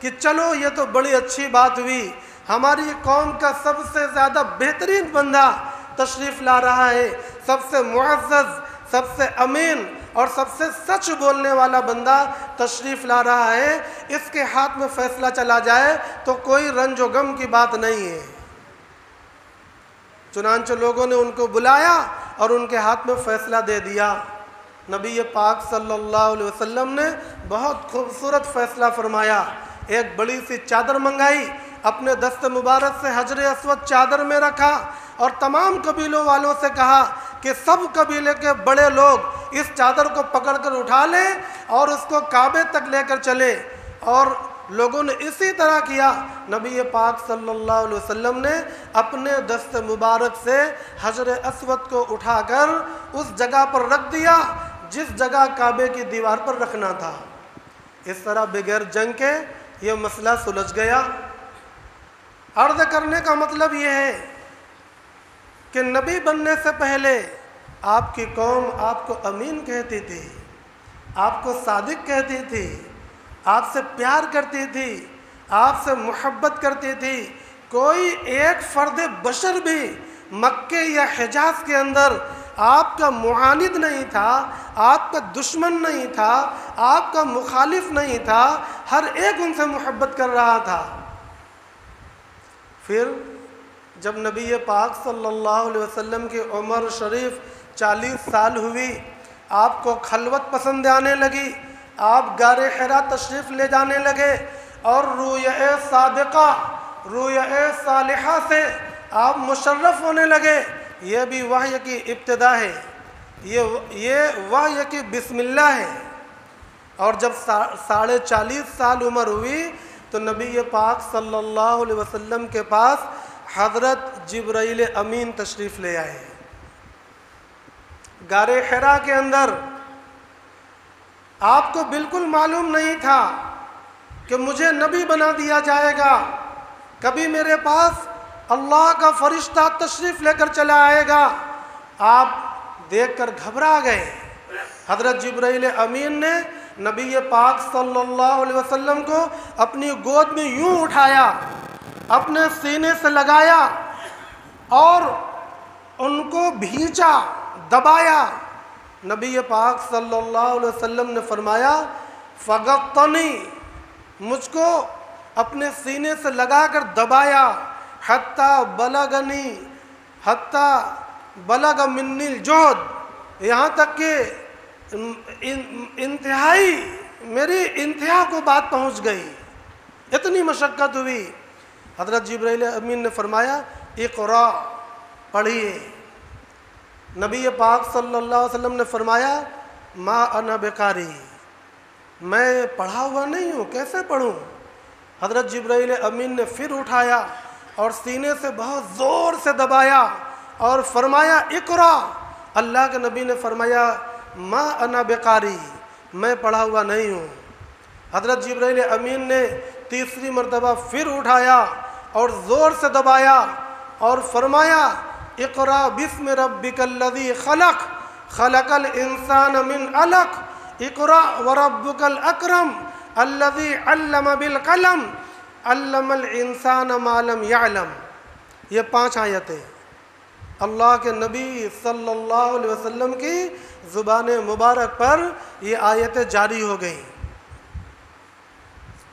کہ چلو یہ تو بڑی اچھی بات ہوئی، ہماری قوم کا سب سے زیادہ بہترین بندہ تشریف لا رہا ہے، سب سے معزز، سب سے امین اور سب سے سچ بولنے والا بندہ تشریف لا رہا ہے، اس کے ہاتھ میں فیصلہ چلا جائے تو کوئی رنج و غم کی بات نہیں ہے۔ چنانچہ لوگوں نے ان کو بلایا اور ان کے ہاتھ میں فیصلہ دے دیا۔ نبی پاک صلی اللہ علیہ وسلم نے بہت خوبصورت فیصلہ فرمایا۔ ایک بڑی سی چادر منگائی، اپنے دست مبارک سے حجر اسود چادر میں رکھا اور تمام قبیلوں والوں سے کہا کہ سب قبیلے کے بڑے لوگ اس چادر کو پکڑ کر اٹھا لیں اور اس کو کعبے تک لے کر چلیں، اور لوگوں نے اسی طرح کیا۔ نبی پاک صلی اللہ علیہ وسلم نے اپنے دست مبارک سے حجر اسود کو اٹھا کر اس جگہ پر رکھ دیا جس جگہ کعبے کی دیوار پر رکھنا تھا۔ اس طرح بغیر جنگ کے یہ مسئلہ سلجھ گیا۔ عرض کرنے کا مطلب یہ ہے کہ نبی بننے سے پہلے آپ کی قوم آپ کو امین کہتی تھی، آپ کو صادق کہتی تھی، آپ سے پیار کرتی تھی، آپ سے محبت کرتی تھی۔ کوئی ایک فرد بشر بھی مکے یا حجاز کے اندر آپ کا معاند نہیں تھا، آپ کا دشمن نہیں تھا، آپ کا مخالف نہیں تھا، ہر ایک ان سے محبت کر رہا تھا۔ پھر جب نبی پاک صلی اللہ علیہ وسلم کی عمر شریف 40 سال ہوئی، آپ کو خلوت پسند آنے لگی، آپ غار حرا تشریف لے جانے لگے اور رویہ صادقہ، رویہ صالحہ سے آپ مشرف ہونے لگے۔ یہ بھی وحی کی ابتدا ہے، یہ وحی کی بسم اللہ ہے۔ اور جب 40.5 سال عمر ہوئی تو نبی پاک صلی اللہ علیہ وسلم کے پاس حضرت جبرائیل امین تشریف لے آئے۔ غار حرا کے اندر آپ کو بالکل معلوم نہیں تھا کہ مجھے نبی بنا دیا جائے گا، کبھی میرے پاس اللہ کا فرشتہ تشریف لے کر چلا آئے گا۔ آپ دیکھ کر گھبرا گئے۔ حضرت جبرائیل امین نے نبی پاک صلی اللہ علیہ وسلم کو اپنی گود میں یوں اٹھایا، اپنے سینے سے لگایا اور ان کو بھینچا، دبایا۔ نبی پاک صلی اللہ علیہ وسلم نے فرمایا فغطنی، مجھ کو اپنے سینے سے لگا کر دبایا، حتیٰ بلغ منی الجہد، یہاں تک کہ انتہائی میری انتہا کو بات پہنچ گئی، اتنی مشقت ہوئی۔ حضرت جبرائیل امین نے فرمایا اقرا، پڑھیے۔ نبی پاک صلی اللہ علیہ وسلم نے فرمایا ما انا بقاری، میں پڑھا ہوا نہیں ہوں، کیسے پڑھوں؟ حضرت جبرائیل امین نے پھر اٹھایا اور سینے سے بہت زور سے دبایا اور فرمایا اقرا۔ اللہ کے نبی نے فرمایا ما انا بقاری، میں پڑھا ہوا نہیں ہوں۔ حضرت جبرائیل امین نے تیسری مرتبہ پھر اٹھایا اور زور سے دبایا اور فرمایا اقرا بسم ربک الذی خلق، خلق الانسان من علق، اقرا وربک الاکرم الذی علم بالقلم، علم الانسان ما لم یعلم۔ یہ 5 آیتیں اللہ کے نبی صلی اللہ علیہ وسلم کی زبان مبارک پر یہ آیتیں جاری ہو گئیں۔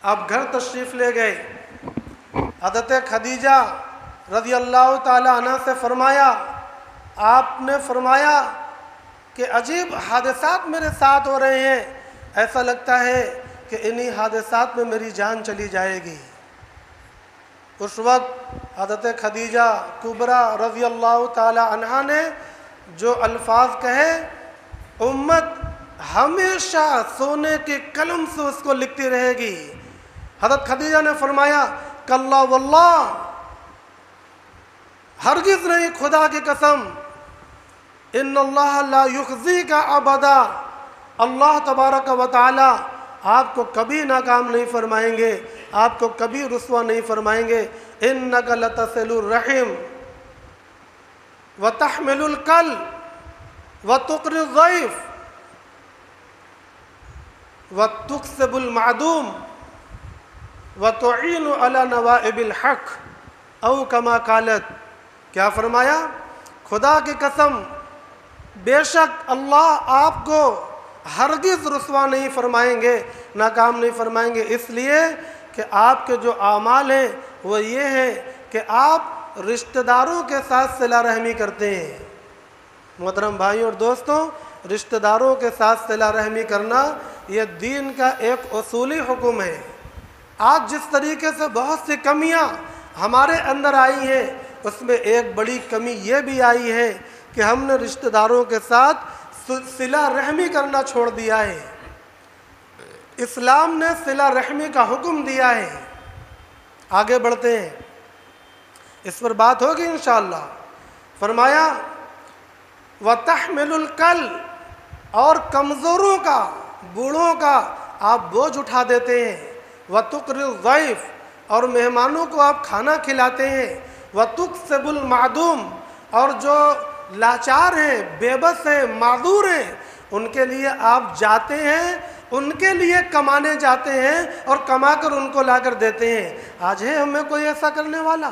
آپ گھر تشریف لے گئے، حضرت خدیجہ رضی اللہ تعالی عنہ سے فرمایا، آپ نے فرمایا کہ عجیب حادثات میرے ساتھ ہو رہے ہیں، ایسا لگتا ہے کہ انہی حادثات میں میری جان چلی جائے گی۔ اس وقت حضرت خدیجہ کبریٰ رضی اللہ تعالی عنہا نے جو الفاظ کہے، امت ہمیشہ سونے کے قلم سے اس کو لکھتی رہے گی۔ حضرت خدیجہ نے فرمایا کلا واللہ، ہرگز نہیں، خدا کی قسم، ان اللہ لا یخزیک ابدا، اللہ تبارک و تعالی آپ کو کبھی ناکام نہیں فرمائیں گے، آپ کو کبھی رسوا نہیں فرمائیں گے۔ انک لتصل الرحم وتحمل الکل وتقری الضیف وتکسب المعدوم وتعین علی نوائب الحق او کما قالت۔ کیا فرمایا؟ خدا کی قسم، بے شک اللہ آپ کو ہرگز رسوا نہیں فرمائیں گے، ناکام نہیں فرمائیں گے، اس لیے کہ آپ کے جو اعمال ہیں وہ یہ ہے کہ آپ رشتہ داروں کے ساتھ صلہ رحمی کرتے ہیں۔ محترم بھائیوں اور دوستوں، رشتہ داروں کے ساتھ صلہ رحمی کرنا یہ دین کا ایک اصولی حکم ہے۔ آج جس طریقے سے بہت سی کمیاں ہمارے اندر آئی ہیں، اس میں ایک بڑی کمی یہ بھی آئی ہے کہ ہم نے رشتہ داروں کے ساتھ صلہ رحمی کرنا چھوڑ دیا ہے۔ اسلام نے صلہ رحمی کا حکم دیا ہے۔ آگے بڑھتے ہیں، اس پر بات ہوگی انشاءاللہ۔ فرمایا وَتَحْمِلُ الْكَلْ، اور کمزوروں کا، بوڑھوں کا آپ بوجھ اٹھا دیتے ہیں۔ وَتُقْرِي الضَّيْفَ، اور مہمانوں کو آپ کھانا کھلاتے ہیں۔ وَتُكْسِبُ الْمَعْدُومَ، اور جو لاچار ہیں، بے بس ہیں، معذور ہیں، ان کے لیے آپ جاتے ہیں، ان کے لیے کمانے جاتے ہیں اور کما کر ان کو لا کر دیتے ہیں۔ آج ہے ہمیں کوئی ایسا کرنے والا؟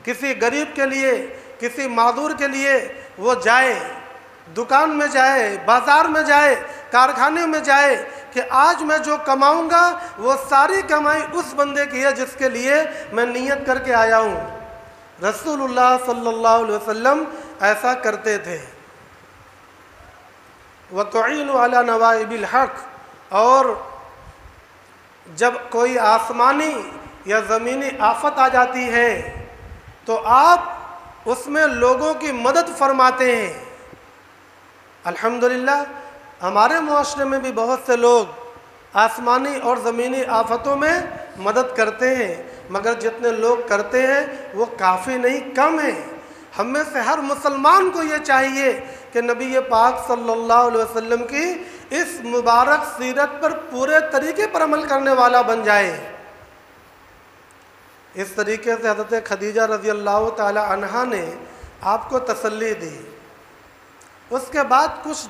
کسی غریب کے لیے، کسی معذور کے لیے وہ جائے، دکان میں جائے، بازار میں جائے، کارخانے میں جائے کہ آج میں جو کماؤں گا وہ ساری کمائی اس بندے کی ہے جس کے لیے میں نیت کر کے آیا ہوں۔ رسول اللہ صلی اللہ علیہ وسلم ایسا کرتے تھے۔ وَتُعِينُ عَلَى نَوَائِبِ الْحَقِّ، اور جب کوئی آسمانی یا زمینی آفت آ جاتی ہے تو آپ اس میں لوگوں کی مدد فرماتے ہیں۔ الحمدللہ ہمارے معاشرے میں بھی بہت سے لوگ آسمانی اور زمینی آفتوں میں مدد کرتے ہیں، مگر جتنے لوگ کرتے ہیں وہ کافی نہیں، کم ہیں۔ ہم میں سے ہر مسلمان کو یہ چاہیے کہ نبی پاک صلی اللہ علیہ وسلم کی اس مبارک سیرت پر پورے طریقے پر عمل کرنے والا بن جائے۔ اس طریقے سے حضرت خدیجہ رضی اللہ تعالی عنہا نے آپ کو تسلی دی۔ اس کے بعد کچھ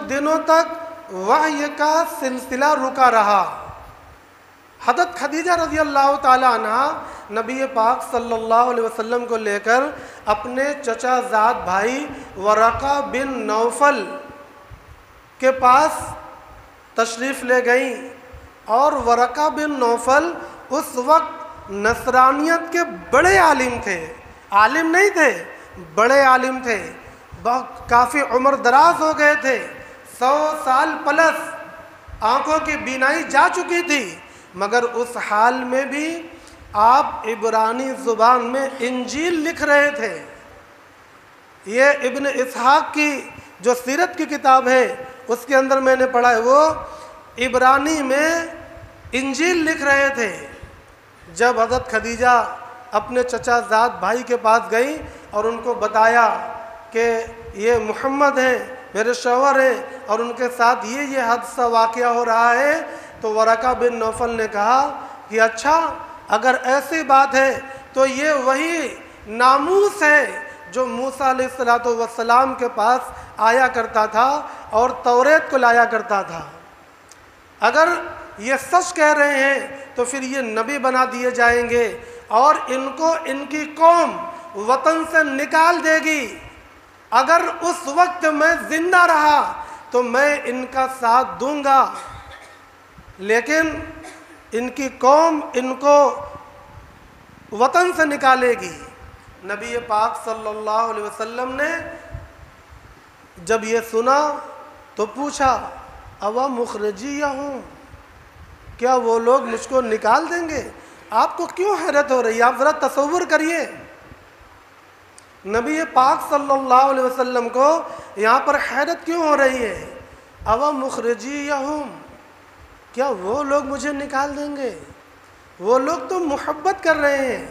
دنوں تک وحی کا سلسلہ رکا رہا۔ حضرت خدیجہ رضی اللہ تعالی عنہا نبی پاک صلی اللہ علیہ وسلم کو لے کر اپنے چچا زاد بھائی ورقہ بن نوفل کے پاس تشریف لے گئیں، اور ورقہ بن نوفل اس وقت نصرانیت کے بڑے عالم تھے، عالم نہیں تھے، بڑے عالم تھے، کافی عمر دراز ہو گئے تھے، 100 سال پلس آنکھوں کی بینائی جا چکی تھی، مگر اس حال میں بھی آپ عبرانی زبان میں انجیل لکھ رہے تھے۔ یہ ابن اسحاق کی جو سیرت کی کتاب ہے اس کے اندر میں نے پڑھا ہے، وہ عبرانی میں انجیل لکھ رہے تھے۔ جب حضرت خدیجہ اپنے چچا زاد بھائی کے پاس گئیں اور ان کو بتایا کہ یہ محمد ہیں، میرے شوہر ہیں، اور ان کے ساتھ یہ حادثہ واقعہ ہو رہا ہے، تو ورقہ بن نوفل نے کہا کہ اچھا اگر ایسی بات ہے تو یہ وہی ناموس ہے جو موسیٰ علیہ السلام کے پاس آیا کرتا تھا اور توریت کو لایا کرتا تھا۔ اگر یہ سچ کہہ رہے ہیں تو پھر یہ نبی بنا دیے جائیں گے اور ان کو ان کی قوم وطن سے نکال دے گی۔ اگر اس وقت میں زندہ رہا تو میں ان کا ساتھ دوں گا، لیکن ان کی قوم ان کو وطن سے نکالے گی۔ نبی پاک صلی اللہ علیہ وسلم نے جب یہ سنا تو پوچھا اوا مخرجیہم، کیا وہ لوگ مجھ کو نکال دیں گے؟ آپ کو کیوں حیرت ہو رہی ہے؟ آپ ذرا تصور کریے، نبی پاک صلی اللہ علیہ وسلم کو یہاں پر حیرت کیوں ہو رہی ہے؟ اوا مخرجیہم، کیا وہ لوگ مجھے نکال دیں گے؟ وہ لوگ تو محبت کر رہے ہیں،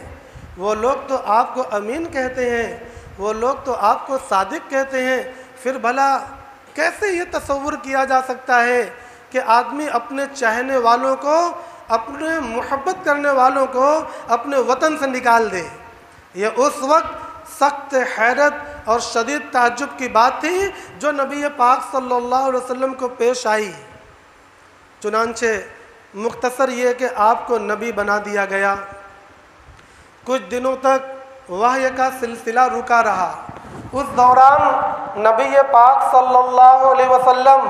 وہ لوگ تو آپ کو امین کہتے ہیں، وہ لوگ تو آپ کو صادق کہتے ہیں، پھر بھلا کیسے یہ تصور کیا جا سکتا ہے کہ آدمی اپنے چاہنے والوں کو، اپنے محبت کرنے والوں کو اپنے وطن سے نکال دے؟ یہ اس وقت سخت حیرت اور شدید تعجب کی بات تھی جو نبی پاک صلی اللہ علیہ وسلم کو پیش آئی۔ چنانچہ مختصر یہ کہ آپ کو نبی بنا دیا گیا۔ کچھ دنوں تک وحی کا سلسلہ رکا رہا۔ اس دوران نبی پاک صلی اللہ علیہ وسلم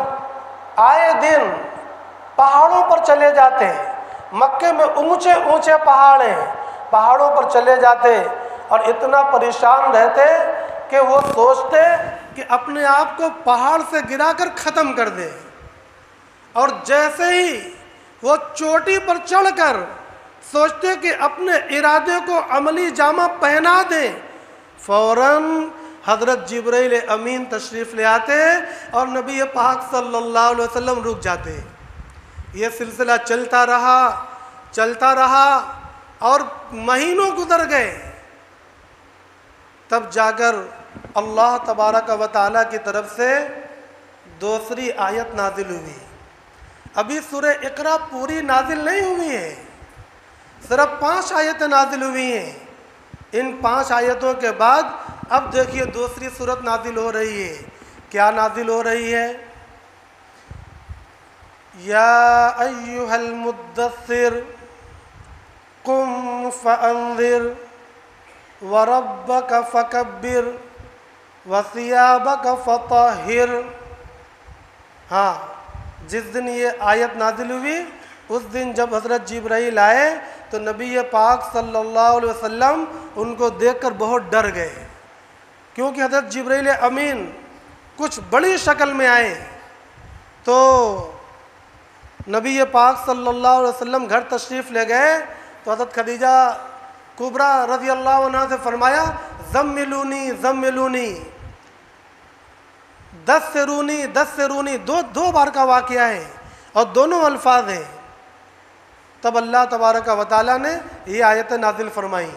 آئے دن پہاڑوں پر چلے جاتے، مکے میں اونچے اونچے پہاڑ ہیں، پہاڑوں پر چلے جاتے اور اتنا پریشان رہتے کہ وہ سوچتے کہ اپنے آپ کو پہاڑ سے گرا کر ختم کر دے، اور جیسے ہی وہ چوٹی پر چڑھ کر سوچتے کہ اپنے ارادے کو عملی جامہ پہنا دیں، فوراً حضرت جبرائیل امین تشریف لے آتے اور نبی پاک صلی اللہ علیہ وسلم رک جاتے۔ یہ سلسلہ چلتا رہا اور مہینوں گزر گئے، تب جا کر اللہ تبارک و تعالیٰ کی طرف سے دوسری آیت نازل ہوئی۔ ابھی سورہ اقرا پوری نازل نہیں ہوئی ہے، صرف 5 آیتیں نازل ہوئی ہیں۔ ان 5 آیتوں کے بعد اب دیکھیے دوسری سورت نازل ہو رہی ہے۔ کیا نازل ہو رہی ہے؟ یا ایھا المدثر قم فانذر وربک فکبر وثیابک فطہر۔ ہاں، جس دن یہ آیت نازل ہوئی اس دن جب حضرت جبرائیل آئے تو نبی پاک صلی اللہ علیہ وسلم ان کو دیکھ کر بہت ڈر گئے، کیونکہ حضرت جبرائیل امین کچھ بڑی شکل میں آئے۔ تو نبی پاک صلی اللہ علیہ وسلم گھر تشریف لے گئے تو حضرت خدیجہ کبریٰ رضی اللہ عنہا سے فرمایا زملونی زملونی، دثرونی، دو بار کا واقعہ ہے اور دونوں الفاظ ہیں۔ تب اللہ تبارک و تعالیٰ نے یہ آیتیں نازل فرمائیں۔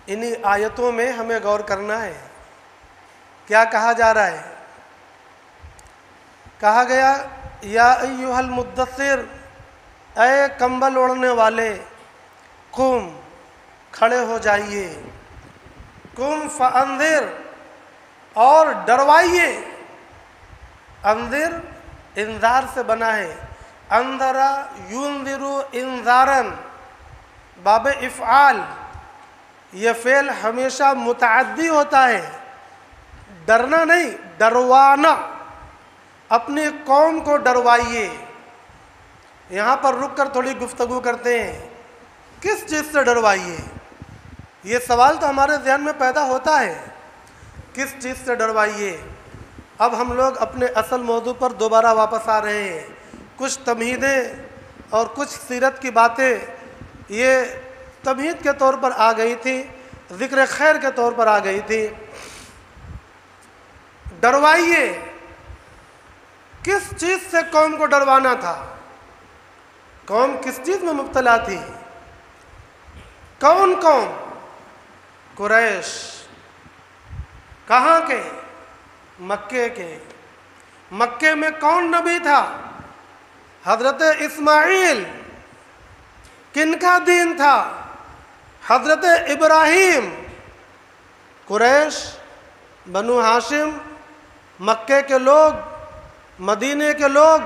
انہی آیتوں میں ہمیں غور کرنا ہے۔ کیا کہا جا رہا ہے؟ کہا گیا یا ایھا المدثر، اے کمبل اوڑھنے والے، قم، کھڑے ہو جائیے، قم فانذر، اور ڈروائیے۔ انذر انذار سے بنا ہے، انذر ینذر انذارا، باب افعال۔ یہ فعل ہمیشہ متعدی ہوتا ہے، ڈرنا نہیں، ڈروانا۔ اپنی قوم کو ڈروائیے۔ یہاں پر رک کر تھوڑی گفتگو کرتے ہیں، کس چیز سے ڈروائیے؟ یہ سوال تو ہمارے ذہن میں پیدا ہوتا ہے، کس چیز سے ڈروائیے؟ اب ہم لوگ اپنے اصل موضوع پر دوبارہ واپس آ رہے ہیں۔ کچھ تمہیدیں اور کچھ سیرت کی باتیں یہ تمہید کے طور پر آ گئی تھی، ذکر خیر کے طور پر آ گئی تھی۔ ڈروائیے، کس چیز سے قوم کو ڈروانا تھا؟ قوم کس چیز میں مبتلا تھی؟ کون قوم؟ قریش۔ کہاں کے؟ مکے کے۔ مکے میں کون نبی تھا؟ حضرت اسماعیل۔ کن کا دین تھا؟ حضرت ابراہیم۔ قریش، بنو ہاشم، مکے کے لوگ، مدینے کے لوگ،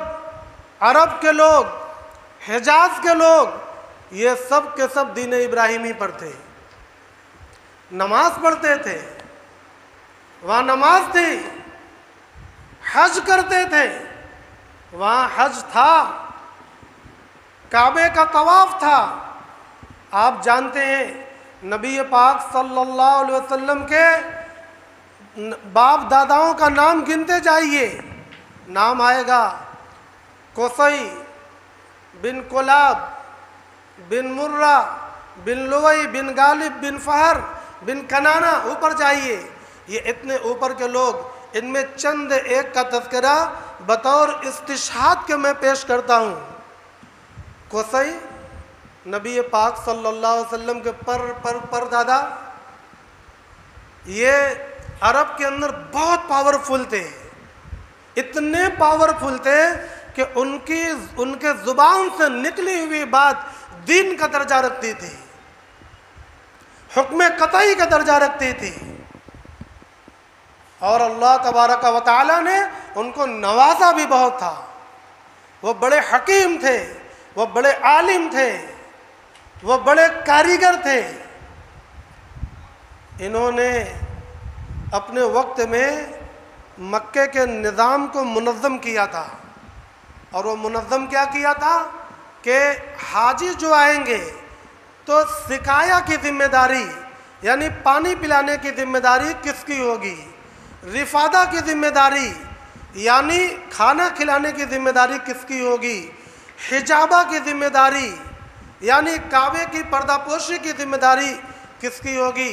عرب کے لوگ، حجاز کے لوگ، یہ سب کے سب دین ابراہیمی پر تھے، نماز پڑھتے تھے، وہاں نماز تھی، حج کرتے تھے، وہاں حج تھا، کعبے کا طواف تھا۔ آپ جانتے ہیں نبی پاک صلی اللہ علیہ وسلم کے باپ داداؤں کا نام گنتے جائیے، نام آئے گا قصی بن کلاب بن مرہ بن لوئی بن غالب بن فہر بن کنانہ، اوپر جائیے، یہ اتنے اوپر کے لوگ، ان میں چند ایک کا تذکرہ بطور استشہاد کے میں پیش کرتا ہوں۔ قصی نبی پاک صلی اللہ علیہ وسلم کے پر دادا، یہ عرب کے اندر بہت پاورفل تھے، اتنے پاورفل تھے کہ ان کے زبان سے نکلی ہوئی بات دین کا درجہ رکھتی تھی، حکم قطعی کا درجہ رکھتی تھی، اور اللہ تبارک و تعالی نے ان کو نوازا بھی بہت تھا۔ وہ بڑے حکیم تھے، وہ بڑے عالم تھے، وہ بڑے کاریگر تھے۔ انہوں نے اپنے وقت میں مکے کے نظام کو منظم کیا تھا، اور وہ منظم کیا کیا تھا کہ حاجی جو آئیں گے تو سقایا کی ذمہ داری، یعنی پانی پلانے کی ذمہ داری کس کی ہوگی؟ رفادہ کی ذمہ داری، یعنی کھانا کھلانے کی ذمہ داری کس کی ہوگی؟ حجابہ کی ذمہ داری، یعنی کعبے کی پردہ پوشی کی ذمہ داری کس کی ہوگی؟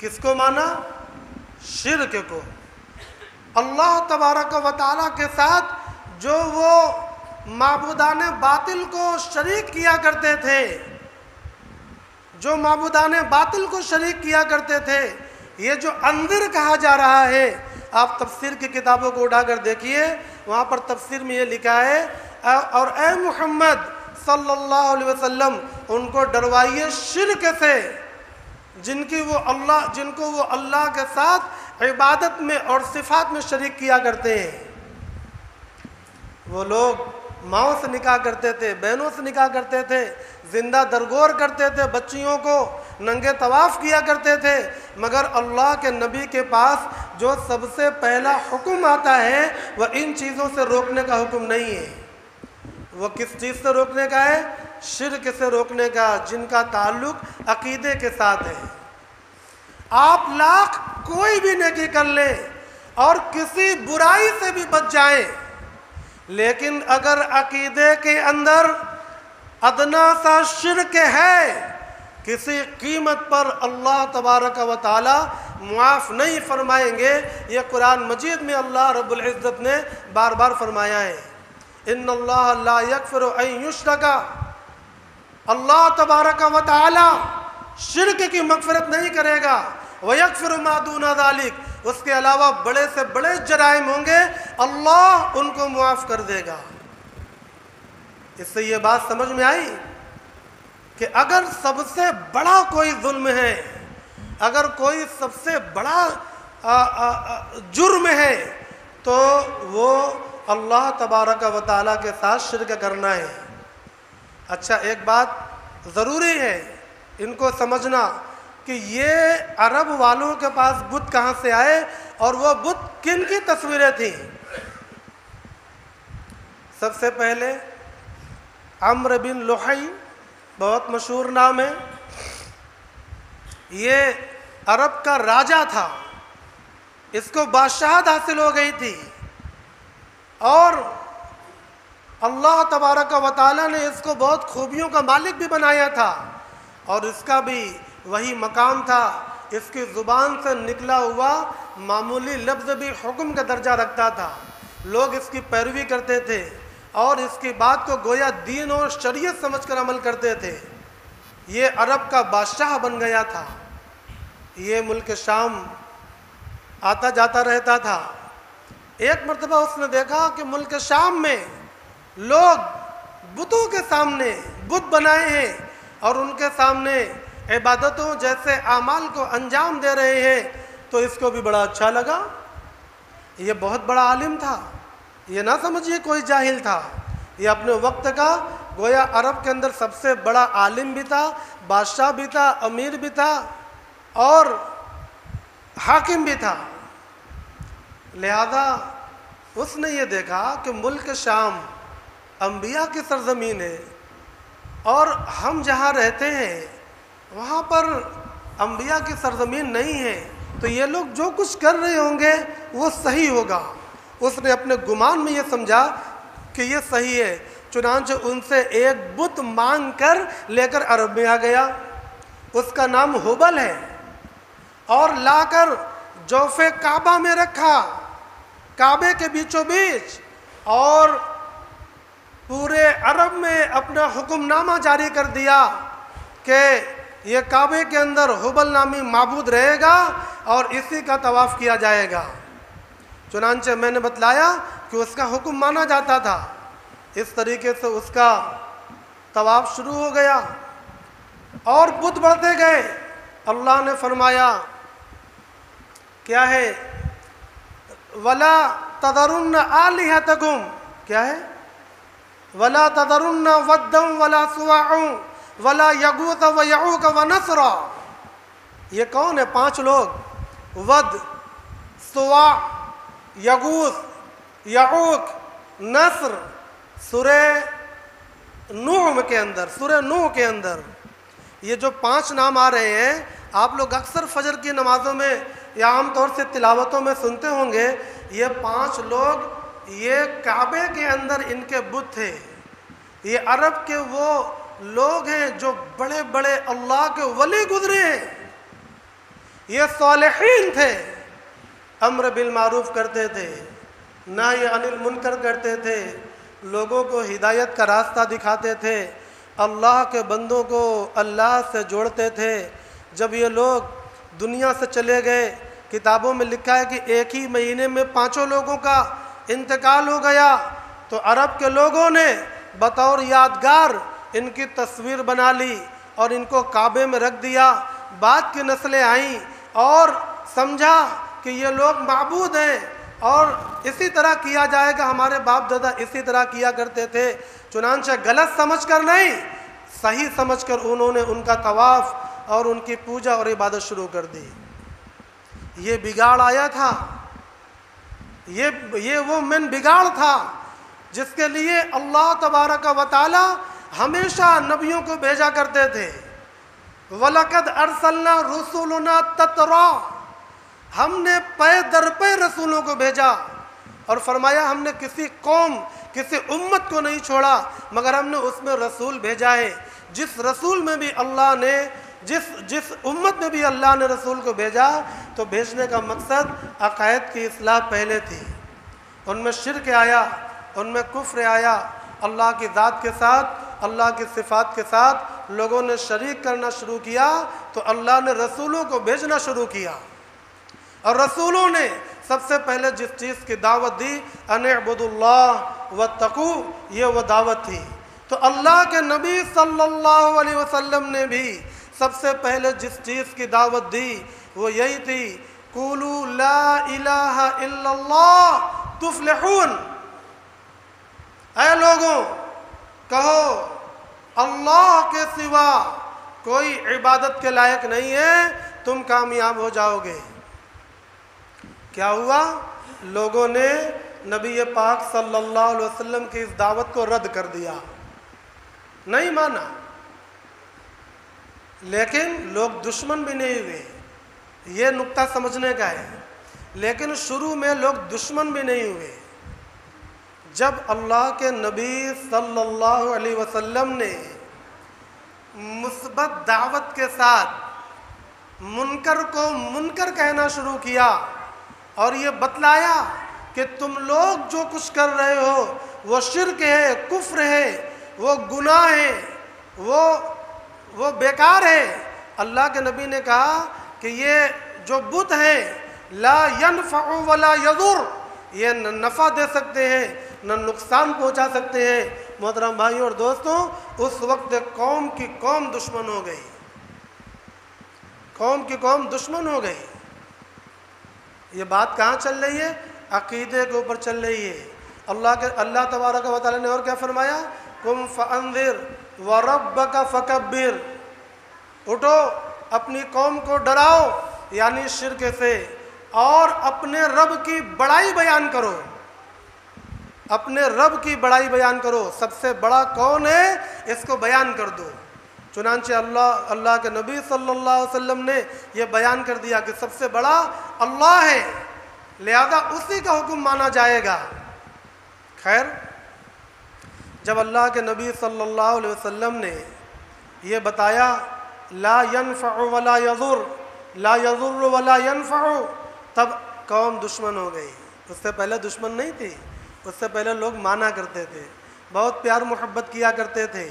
کس کو مانا؟ شرک کو۔ اللہ تبارک و تعالیٰ کے ساتھ جو وہ معبودان باطل کو شریک کیا کرتے تھے، جو معبودان باطل کو شریک کیا کرتے تھے، یہ جو انذر کہا جا رہا ہے، آپ تفسیر کی کتابوں کو اٹھا کر دیکھیے، وہاں پر تفسیر میں یہ لکھا ہے، اور اے محمد صلی اللہ علیہ وسلم ان کو ڈروائیے شرک سے جن کو وہ اللہ کے ساتھ عبادت میں اور صفات میں شریک کیا کرتے ہیں۔ وہ لوگ ماؤں سے نکاح کرتے تھے، بہنوں سے نکاح کرتے تھے، زندہ درگور کرتے تھے، بچیوں کو ننگے طواف کیا کرتے تھے، مگر اللہ کے نبی کے پاس جو سب سے پہلا حکم آتا ہے وہ ان چیزوں سے روکنے کا حکم نہیں ہے۔ وہ کس چیز سے روکنے کا ہے؟ شرک سے روکنے کا، جن کا تعلق عقیدے کے ساتھ ہے۔ آپ لاکھ کوئی بھی نیکی کر لیں اور کسی برائی سے بھی بچ جائیں، لیکن اگر عقیدے کے اندر ادنا سا شرک ہے، کسی قیمت پر اللہ تبارک و تعالی معاف نہیں فرمائیں گے۔ یہ قرآن مجید میں اللہ رب العزت نے بار بار فرمایا ہے، ان اللہ لا یغفر ان یشرک، اللہ تبارک و تعالی شرک کی مغفرت نہیں کرے گا، وَيَغْفِرُ مَا دُونَ ذَلِكَ، اس کے علاوہ بڑے سے بڑے جرائم ہوں گے اللہ ان کو معاف کر دے گا۔ اس سے یہ بات سمجھ میں آئی کہ اگر سب سے بڑا کوئی ظلم ہے، اگر کوئی سب سے بڑا جرم ہے تو وہ اللہ تبارک و تعالیٰ کے ساتھ شرک کرنا ہے۔ اچھا، ایک بات ضروری ہے ان کو سمجھنا کہ یہ عرب والوں کے پاس بت کہاں سے آئے اور وہ بت کن کی تصویریں تھیں۔ سب سے پہلے عمرو بن لحی، بہت مشہور نام ہے، یہ عرب کا راجہ تھا، اس کو بادشاہت حاصل ہو گئی تھی، اور اللہ تبارک و تعالیٰ نے اس کو بہت خوبیوں کا مالک بھی بنایا تھا، اور اس کا بھی وہی مقام تھا، اس کی زبان سے نکلا ہوا معمولی لفظ بھی حکم کا درجہ رکھتا تھا، لوگ اس کی پیروی کرتے تھے اور اس کی بات کو گویا دین اور شریعت سمجھ کر عمل کرتے تھے۔ یہ عرب کا بادشاہ بن گیا تھا، یہ ملک شام آتا جاتا رہتا تھا۔ ایک مرتبہ اس نے دیکھا کہ ملک شام میں لوگ بتوں کے سامنے بت بنائے ہیں اور ان کے سامنے عبادتوں جیسے اعمال کو انجام دے رہے ہیں، تو اس کو بھی بڑا اچھا لگا۔ یہ بہت بڑا عالم تھا، یہ نہ سمجھیے کوئی جاہل تھا، یہ اپنے وقت کا گویا عرب کے اندر سب سے بڑا عالم بھی تھا، بادشاہ بھی تھا، امیر بھی تھا اور حاکم بھی تھا۔ لہذا اس نے یہ دیکھا کہ ملک شام انبیاء کی سرزمین ہے اور ہم جہاں رہتے ہیں وہاں پر انبیاء کی سرزمین نہیں ہے، تو یہ لوگ جو کچھ کر رہے ہوں گے وہ صحیح ہوگا۔ اس نے اپنے گمان میں یہ سمجھا کہ یہ صحیح ہے، چنانچہ ان سے ایک بت مانگ کر لے کر عرب میں آ گیا، اس کا نام ہبل ہے، اور لا کر جوف کعبہ میں رکھا، کعبے کے بیچوں بیچ، اور پورے عرب میں اپنا حکم نامہ جاری کر دیا کہ یہ کعبے کے اندر ہبل نامی معبود رہے گا اور اسی کا طواف کیا جائے گا۔ چنانچہ میں نے بتلایا کہ اس کا حکم مانا جاتا تھا، اس طریقے سے اس کا طواف شروع ہو گیا اور بت بڑھتے گئے۔ اللہ نے فرمایا کیا ہے؟ وَلَا تَذَرُنَّ آلِهَتَكُمْ، کیا ہے؟ وَلَا تَذَرُنَّ وَدًّا وَلَا سُوَاعًا وَلَا يَغُوثَ وَيَعُوقَ وَنَسْرًا۔ یہ کون ہے؟ 5 لوگ، ود، سواع، یغوث، یعوق، نصر، سورہ نوح کے اندر یہ جو 5 نام آ رہے ہیں، آپ لوگ اکثر فجر کی نمازوں میں یا عام طور سے تلاوتوں میں سنتے ہوں گے، یہ 5 لوگ یہ کعبے کے اندر ان کے بت تھے۔ یہ عرب کے وہ لوگ ہیں جو بڑے بڑے اللہ کے ولی گزرے ہیں، یہ صالحین تھے، امر بالمعروف کرتے تھے، نہی عن المنکر کرتے تھے، لوگوں کو ہدایت کا راستہ دکھاتے تھے، اللہ کے بندوں کو اللہ سے جوڑتے تھے۔ جب یہ لوگ دنیا سے چلے گئے، کتابوں میں لکھا ہے کہ ایک ہی مہینے میں 5 لوگوں کا انتقال ہو گیا، تو عرب کے لوگوں نے بطور یادگار ان کی تصویر بنا لی اور ان کو کعبے میں رکھ دیا۔ بعد کی نسلیں آئیں اور سمجھا کہ یہ لوگ معبود ہیں اور اسی طرح کیا جائے گا، ہمارے باپ دادا اسی طرح کیا کرتے تھے، چنانچہ غلط سمجھ کر نہیں، صحیح سمجھ کر انہوں نے ان کا طواف اور ان کی پوجا اور عبادت شروع کر دی۔ یہ بگاڑ آیا تھا، یہ وہ بگاڑ تھا جس کے لیے اللہ تبارک و تعالی ہمیشہ نبیوں کو بھیجا کرتے تھے۔ وَلَقَدْ أَرْسَلْنَا رُسُلُنَا تَتْرَىٰ، ہم نے پے در پے رسولوں کو بھیجا، اور فرمایا ہم نے کسی قوم، کسی امت کو نہیں چھوڑا مگر ہم نے اس میں رسول بھیجا ہے۔ جس رسول میں بھی اللہ نے، جس امت میں بھی اللہ نے رسول کو بھیجا، تو بھیجنے کا مقصد عقائد کی اصلاح پہلے تھی۔ ان میں شرک آیا، ان میں کفر آیا، اللہ کی ذات کے ساتھ، اللہ کی صفات کے ساتھ لوگوں نے شریک کرنا شروع کیا، تو اللہ نے رسولوں کو بھیجنا شروع کیا، اور رسولوں نے سب سے پہلے جس چیز کی دعوت دی، ان اعبدوا اللہ واتقوا، یہ وہ دعوت تھی۔ تو اللہ کے نبی صلی اللہ علیہ وسلم نے بھی سب سے پہلے جس چیز کی دعوت دی وہ یہی تھی، قولوا لا الہ الا اللہ تفلحون، اے لوگوں کہو اللہ کے سوا کوئی عبادت کے لائق نہیں ہے، تم کامیاب ہو جاؤ گے۔ کیا ہوا؟ لوگوں نے نبی پاک صلی اللہ علیہ وسلم کی اس دعوت کو رد کر دیا، نہیں مانا۔ لیکن لوگ دشمن بھی نہیں ہوئے، یہ نقطہ سمجھنے کا ہے۔ لیکن شروع میں لوگ دشمن بھی نہیں ہوئے۔ جب اللہ کے نبی صلی اللہ علیہ وسلم نے مثبت دعوت کے ساتھ منکر کو منکر کہنا شروع کیا اور یہ بتلایا کہ تم لوگ جو کچھ کر رہے ہو وہ شرک ہے، کفر ہے، وہ گناہ ہے، وہ بیکار ہے، اللہ کے نبی نے کہا کہ یہ جو بت ہیں لا ينفع ولا يضر، یہ نہ نفع دے سکتے ہیں نہ نقصان پہنچا سکتے ہیں۔ محترم بھائیوں اور دوستوں، اس وقت قوم کی قوم دشمن ہو گئی، قوم کی قوم دشمن ہو گئی۔ یہ بات کہاں چل رہی ہے؟ عقیدے کے اوپر چل رہی ہے۔ اللہ تبارک و تعالی نے اور کیا فرمایا؟ قم فانذر وربک فکبر، اٹھو اپنی قوم کو ڈراؤ یعنی شرک سے، اور اپنے رب کی بڑائی بیان کرو، اپنے رب کی بڑائی بیان کرو، سب سے بڑا کون ہے اس کو بیان کر دو۔ چنانچہ اللہ کے نبی صلی اللہ علیہ وسلم نے یہ بیان کر دیا کہ سب سے بڑا اللہ ہے، لہذا اسی کا حکم مانا جائے گا۔ خیر، جب اللہ کے نبی صلی اللہ علیہ وسلم نے یہ بتایا لا ينفع ولا يضر، لا يضر ولا ينفع، تب قوم دشمن ہو گئی۔ اس سے پہلے دشمن نہیں تھی، اس سے پہلے لوگ مانا کرتے تھے، بہت پیار محبت کیا کرتے تھے۔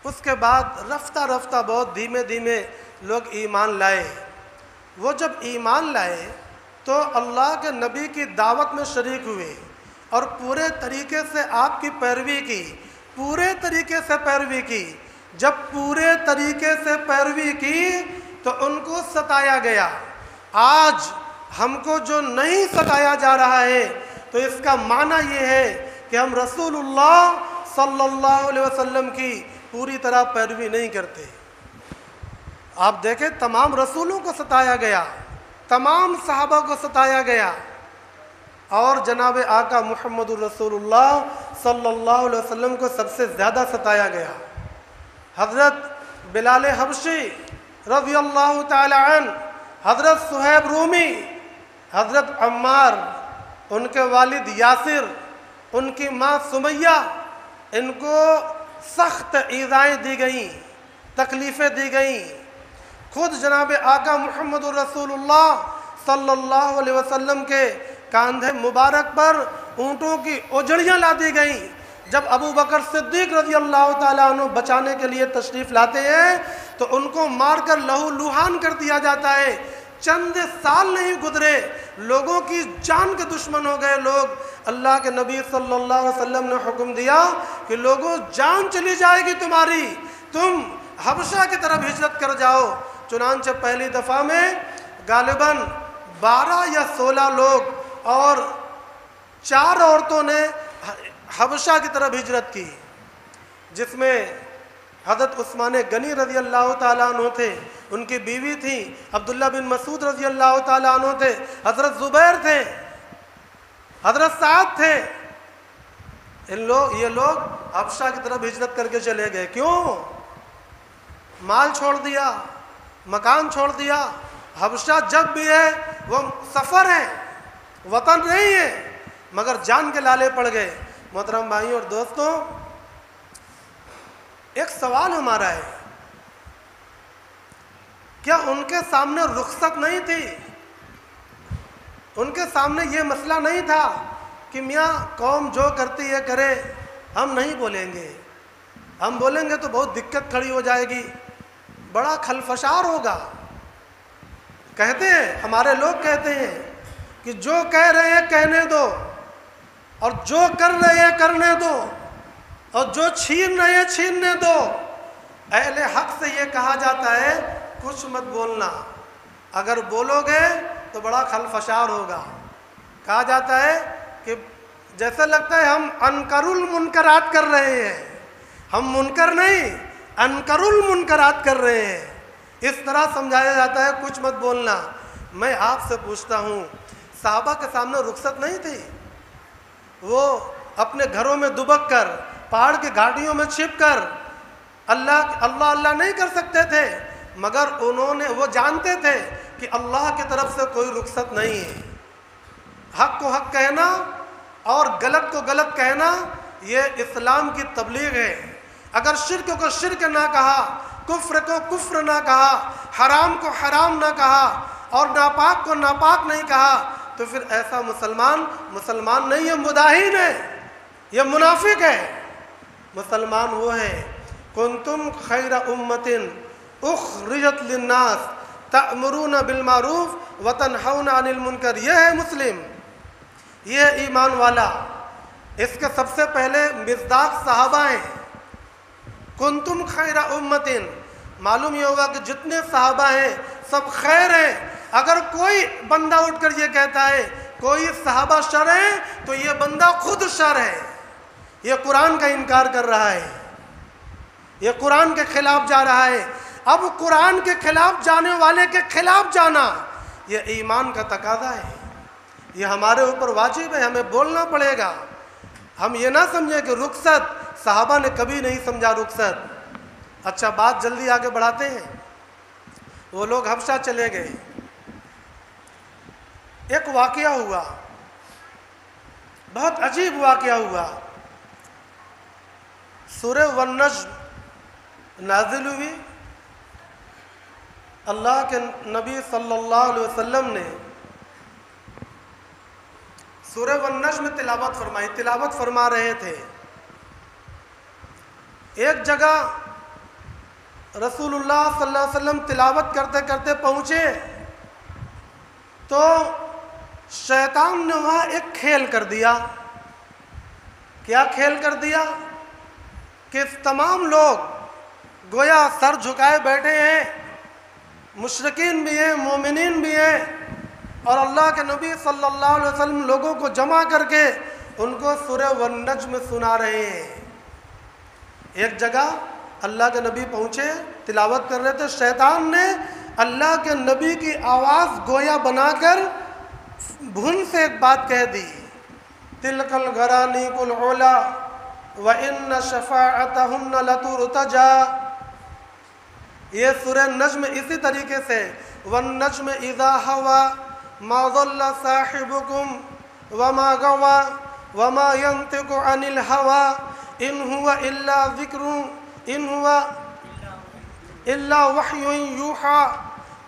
اس کے بعد رفتہ رفتہ بہت دھیمے دھیمے لوگ ایمان لائے۔ وہ جب ایمان لائے تو اللہ کے نبی کی دعوت میں شریک ہوئے اور پورے طریقے سے آپ کی پیروی کی، پورے طریقے سے پیروی کی۔ جب پورے طریقے سے پیروی کی تو ان کو ستایا گیا۔ آج ہم کو جو نہیں ستایا جا رہا ہے تو اس کا معنی یہ ہے کہ ہم رسول اللہ صلی اللہ علیہ وسلم کی پوری طرح پیروی نہیں کرتے۔ آپ دیکھیں، تمام رسولوں کو ستایا گیا، تمام صحابہ کو ستایا گیا، اور جناب آقا محمد الرسول اللہ صلی اللہ علیہ وسلم کو سب سے زیادہ ستایا گیا۔ حضرت بلال حبشی رضی اللہ تعالی عنہ، حضرت صہیب رومی، حضرت عمار، ان کے والد یاسر، ان کی ماں سمیہ، ان کو سخت ایذائیں دی گئیں، تکلیفیں دی گئیں۔ خود جناب آقا محمد الرسول اللہ صلی اللہ علیہ وسلم کے کاندھے مبارک پر اونٹوں کی اوجڑیاں لا دی گئیں. جب ابو بکر صدیق رضی اللہ تعالیٰ عنہ بچانے کے لیے تشریف لاتے ہیں تو ان کو مار کر لہو لوہان کر دیا جاتا ہے. چند سال نہیں گزرے لوگوں کی جان کے دشمن ہو گئے لوگ. اللہ کے نبی صلی اللہ علیہ وسلم نے حکم دیا کہ لوگوں جان چلی جائے گی تمہاری, تم حبشہ کی طرف ہجرت کر جاؤ. چنانچہ پہلی دفعہ میں غالباً 12 یا 16 لوگ اور 4 عورتوں نے حبشہ کی طرف ہجرت کی, جس میں حضرت عثمان غنی رضی اللہ تعالیٰ عنہ تھے, ان کی بیوی تھی عبداللہ بن مسعود رضی اللہ تعالیٰ عنہ تھے, حضرت زبیر تھے, حضرت سعد تھے. یہ لوگ حبشہ کی طرف ہجرت کر کے چلے گئے. کیوں؟ مال چھوڑ دیا, مکان چھوڑ دیا. حبشہ جب بھی ہے وہ سفر ہے, وطن نہیں ہے, مگر جان کے لالے پڑ گئے. محترم بھائیوں اور دوستوں, ایک سوال ہمارا ہے, کیا ان کے سامنے رخصت نہیں تھی؟ ان کے سامنے یہ مسئلہ نہیں تھا کہ میاں قوم جو کرتی ہے کرے, ہم نہیں بولیں گے, ہم بولیں گے تو بہت دقت کھڑی ہو جائے گی, بڑا خلفشار ہوگا. کہتے ہیں, ہمارے لوگ کہتے ہیں کہ جو کہہ رہے ہیں کہنے دو, اور جو کر رہے ہیں کرنے دو, اور جو چھین رہے ہیں چھیننے دو. اہل حق سے یہ کہا جاتا ہے کچھ مت بولنا, اگر بولو گے تو بڑا خلفشار ہوگا. کہا جاتا ہے کہ جیسے لگتا ہے ہم انکر المنکرات کر رہے ہیں, ہم منکر نہیں انکر المنکرات کر رہے ہیں. اس طرح سمجھایا جاتا ہے کچھ مت بولنا. میں آپ سے پوچھتا ہوں, صحابہ کے سامنے رخصت نہیں تھی؟ وہ اپنے گھروں میں دبک کر, پہاڑ کی گھاٹیوں میں چھپ کر اللہ نہیں کر سکتے تھے, مگر وہ جانتے تھے کہ اللہ کی طرف سے کوئی رخصت نہیں ہے. حق کو حق کہنا اور غلط کو غلط کہنا یہ اسلام کی تبلیغ ہے. اگر شرک کو شرک نہ کہا, کفر کو کفر نہ کہا, حرام کو حرام نہ کہا, اور ناپاک کو ناپاک نہیں کہا, تو پھر ایسا مسلمان نہیں ہے, مداہن ہے, یہ منافق ہے. مسلمان وہ ہے کنتم خیر امت اخرجت للناس تأمرون بالمعروف وتنہون عن المنکر. یہ ہے مسلم, یہ ہے ایمان والا. اس کے سب سے پہلے مصداق صحابہ ہیں. کنتم خیر امت, معلوم یہ ہوگا کہ جتنے صحابہ ہیں سب خیر ہیں. اگر کوئی بندہ اٹھ کر یہ کہتا ہے کوئی صحابہ شر ہے تو یہ بندہ خود شر ہے. یہ قرآن کا انکار کر رہا ہے, یہ قرآن کے خلاف جا رہا ہے. اب قرآن کے خلاف جانے والے کے خلاف جانا یہ ایمان کا تقاضا ہے, یہ ہمارے اوپر واجب ہے, ہمیں بولنا پڑے گا. ہم یہ نہ سمجھیں کہ رخصت, صحابہ نے کبھی نہیں سمجھا رخصت. اچھا بات جلدی آگے بڑھاتے ہیں. وہ لوگ حبشہ چلے گئے. ایک واقعہ ہوا, بہت عجیب واقعہ ہوا. سورہ والنجم نازل ہوئی. اللہ کے نبی صلی اللہ علیہ وسلم نے سورہ والنجم تلاوت فرمائی. تلاوت فرما رہے تھے. ایک جگہ رسول اللہ صلی اللہ علیہ وسلم تلاوت کرتے کرتے پہنچے تو شیطان نے وہاں ایک کھیل کر دیا. کیا کھیل کر دیا کہ تمام لوگ گویا سر جھکائے بیٹھے ہیں, مشرکین بھی ہیں مومنین بھی ہیں, اور اللہ کے نبی صلی اللہ علیہ وسلم لوگوں کو جمع کر کے ان کو سورہ والنجم سنا رہے ہیں. ایک جگہ اللہ کے نبی پہنچے, تلاوت کر رہے تھے. شیطان نے اللہ کے نبی کی آواز گویا بنا کر بھن سے ایک بات کہہ دی, تِلْكَ الْغَرَانِيقُ الْعُلَى وَإِنَّ شَفَاعَتَهُنَّ لَتُرْتَجَى. یہ سورہ نجم اسی طریقے سے وَالنَّجْمِ إِذَا هَوَى مَا ضَلَّ صَاحِبُكُمْ وَمَا غَوَى وَمَا يَنْطِقُ عَنِ الْهَوَى إِنْ هُوَ إِلَّا ذِكْرٌ إِنْ هُوَ إِلَّا وَحْيٌ يُوحَى.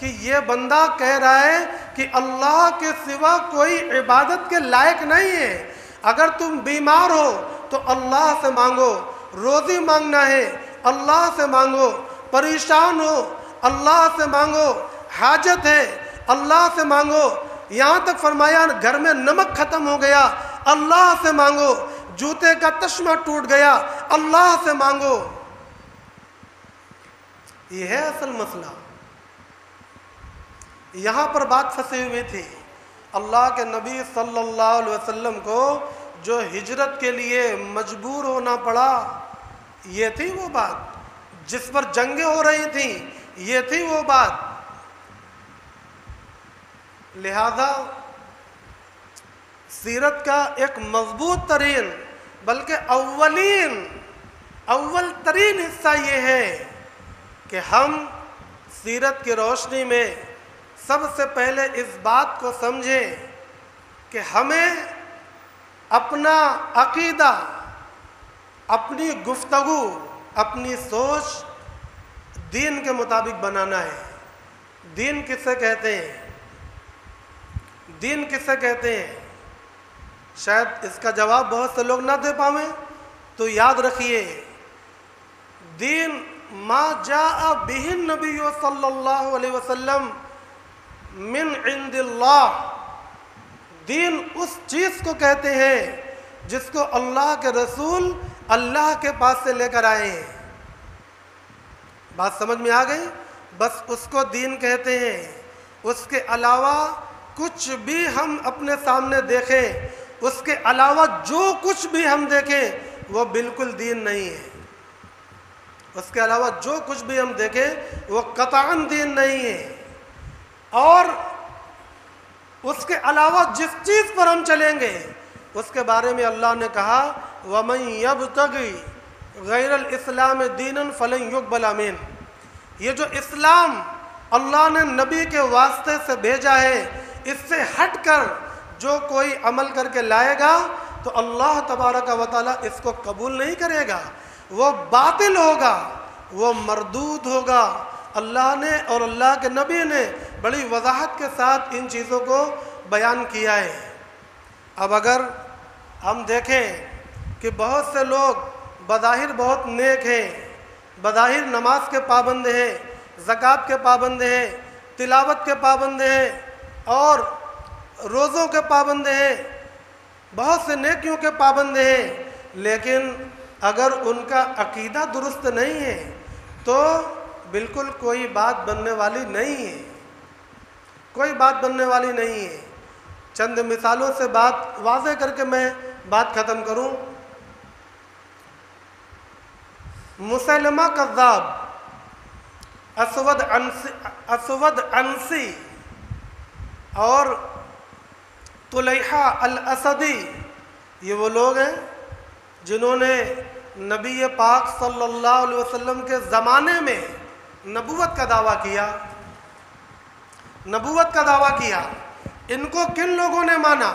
کہ یہ بندہ کہہ رہا ہے کہ اللہ کے سوا کوئی عبادت کے لائق نہیں ہے. اگر تم بیمار ہو تو اللہ سے مانگو، روزی مانگنا ہے اللہ سے مانگو، پریشان ہو اللہ سے مانگو، حاجت ہے اللہ سے مانگو، یہاں تک فرمایا گھر میں نمک ختم ہو گیا اللہ سے مانگو، جوتے کا تشمہ ٹوٹ گیا اللہ سے مانگو. یہ ہے اصل مسئلہ. یہاں پر بات پھنسی ہوئی تھی. اللہ کے نبی صلی اللہ علیہ وسلم کو جو ہجرت کے لیے مجبور ہونا پڑا، یہ تھی وہ بات. جس پر جنگیں ہو رہی تھیں، یہ تھی وہ بات. لہذا سیرت کا ایک مضبوط ترین بلکہ اول ترین حصہ یہ ہے کہ ہم سیرت کی روشنی میں سب سے پہلے اس بات کو سمجھیں کہ ہمیں اپنا عقیدہ، اپنی گفتگو، اپنی سوچ دین کے مطابق بنانا ہے. دین کس سے کہتے ہیں؟ دین کس سے کہتے ہیں؟ شاید اس کا جواب بہت سے لوگ نہ دے پاویں، تو یاد رکھیے، دین ما جاء بہ النبی صلی اللہ علیہ وسلم من عند اللہ. دین اس چیز کو کہتے ہیں جس کو اللہ کے رسول اللہ کے پاس سے لے کر آئے ہیں. بات سمجھ میں آ گئی؟ بس اس کو دین کہتے ہیں. اس کے علاوہ کچھ بھی ہم اپنے سامنے دیکھیں، اس کے علاوہ جو کچھ بھی ہم دیکھیں وہ بالکل دین نہیں ہے. اس کے علاوہ جو کچھ بھی ہم دیکھیں وہ قطعاً دین نہیں ہے. اور اس کے علاوہ جس چیز پر ہم چلیں گے اس کے بارے میں اللہ نے کہا وَمَن يَبْتَغِ غَيْرَ الْإِسْلَامِ دِينًا فَلَن يُقْبَلَ مِنْهُ. یہ جو اسلام اللہ نے نبی کے واسطے سے بھیجا ہے، اس سے ہٹ کر جو کوئی عمل کر کے لائے گا تو اللہ تبارک و تعالیٰ اس کو قبول نہیں کرے گا. وہ باطل ہوگا، وہ مردود ہوگا. اللہ نے اور اللہ کے نبی نے بڑی وضاحت کے ساتھ ان چیزوں کو بیان کیا ہے. اب اگر ہم دیکھیں کہ بہت سے لوگ بظاہر بہت نیک ہیں، بظاہر نماز کے پابند ہیں، زکوٰۃ کے پابند ہیں، تلاوت کے پابند ہیں اور روزوں کے پابند ہیں، بہت سے نیکیوں کے پابند ہیں، لیکن اگر ان کا عقیدہ درست نہیں ہے تو بالکل کوئی بات بننے والی نہیں ہے. کوئی بات بننے والی نہیں ہے. چند مثالوں سے بات واضح کر کے میں بات ختم کروں. مسیلمہ کذاب، اسود عنسی اور طلیحہ الاسدی، یہ وہ لوگ ہیں جنہوں نے نبی پاک صلی اللہ علیہ وسلم کے زمانے میں نبوت کا دعویٰ کیا. نبوت کا دعویٰ کیا. ان کو کن لوگوں نے مانا؟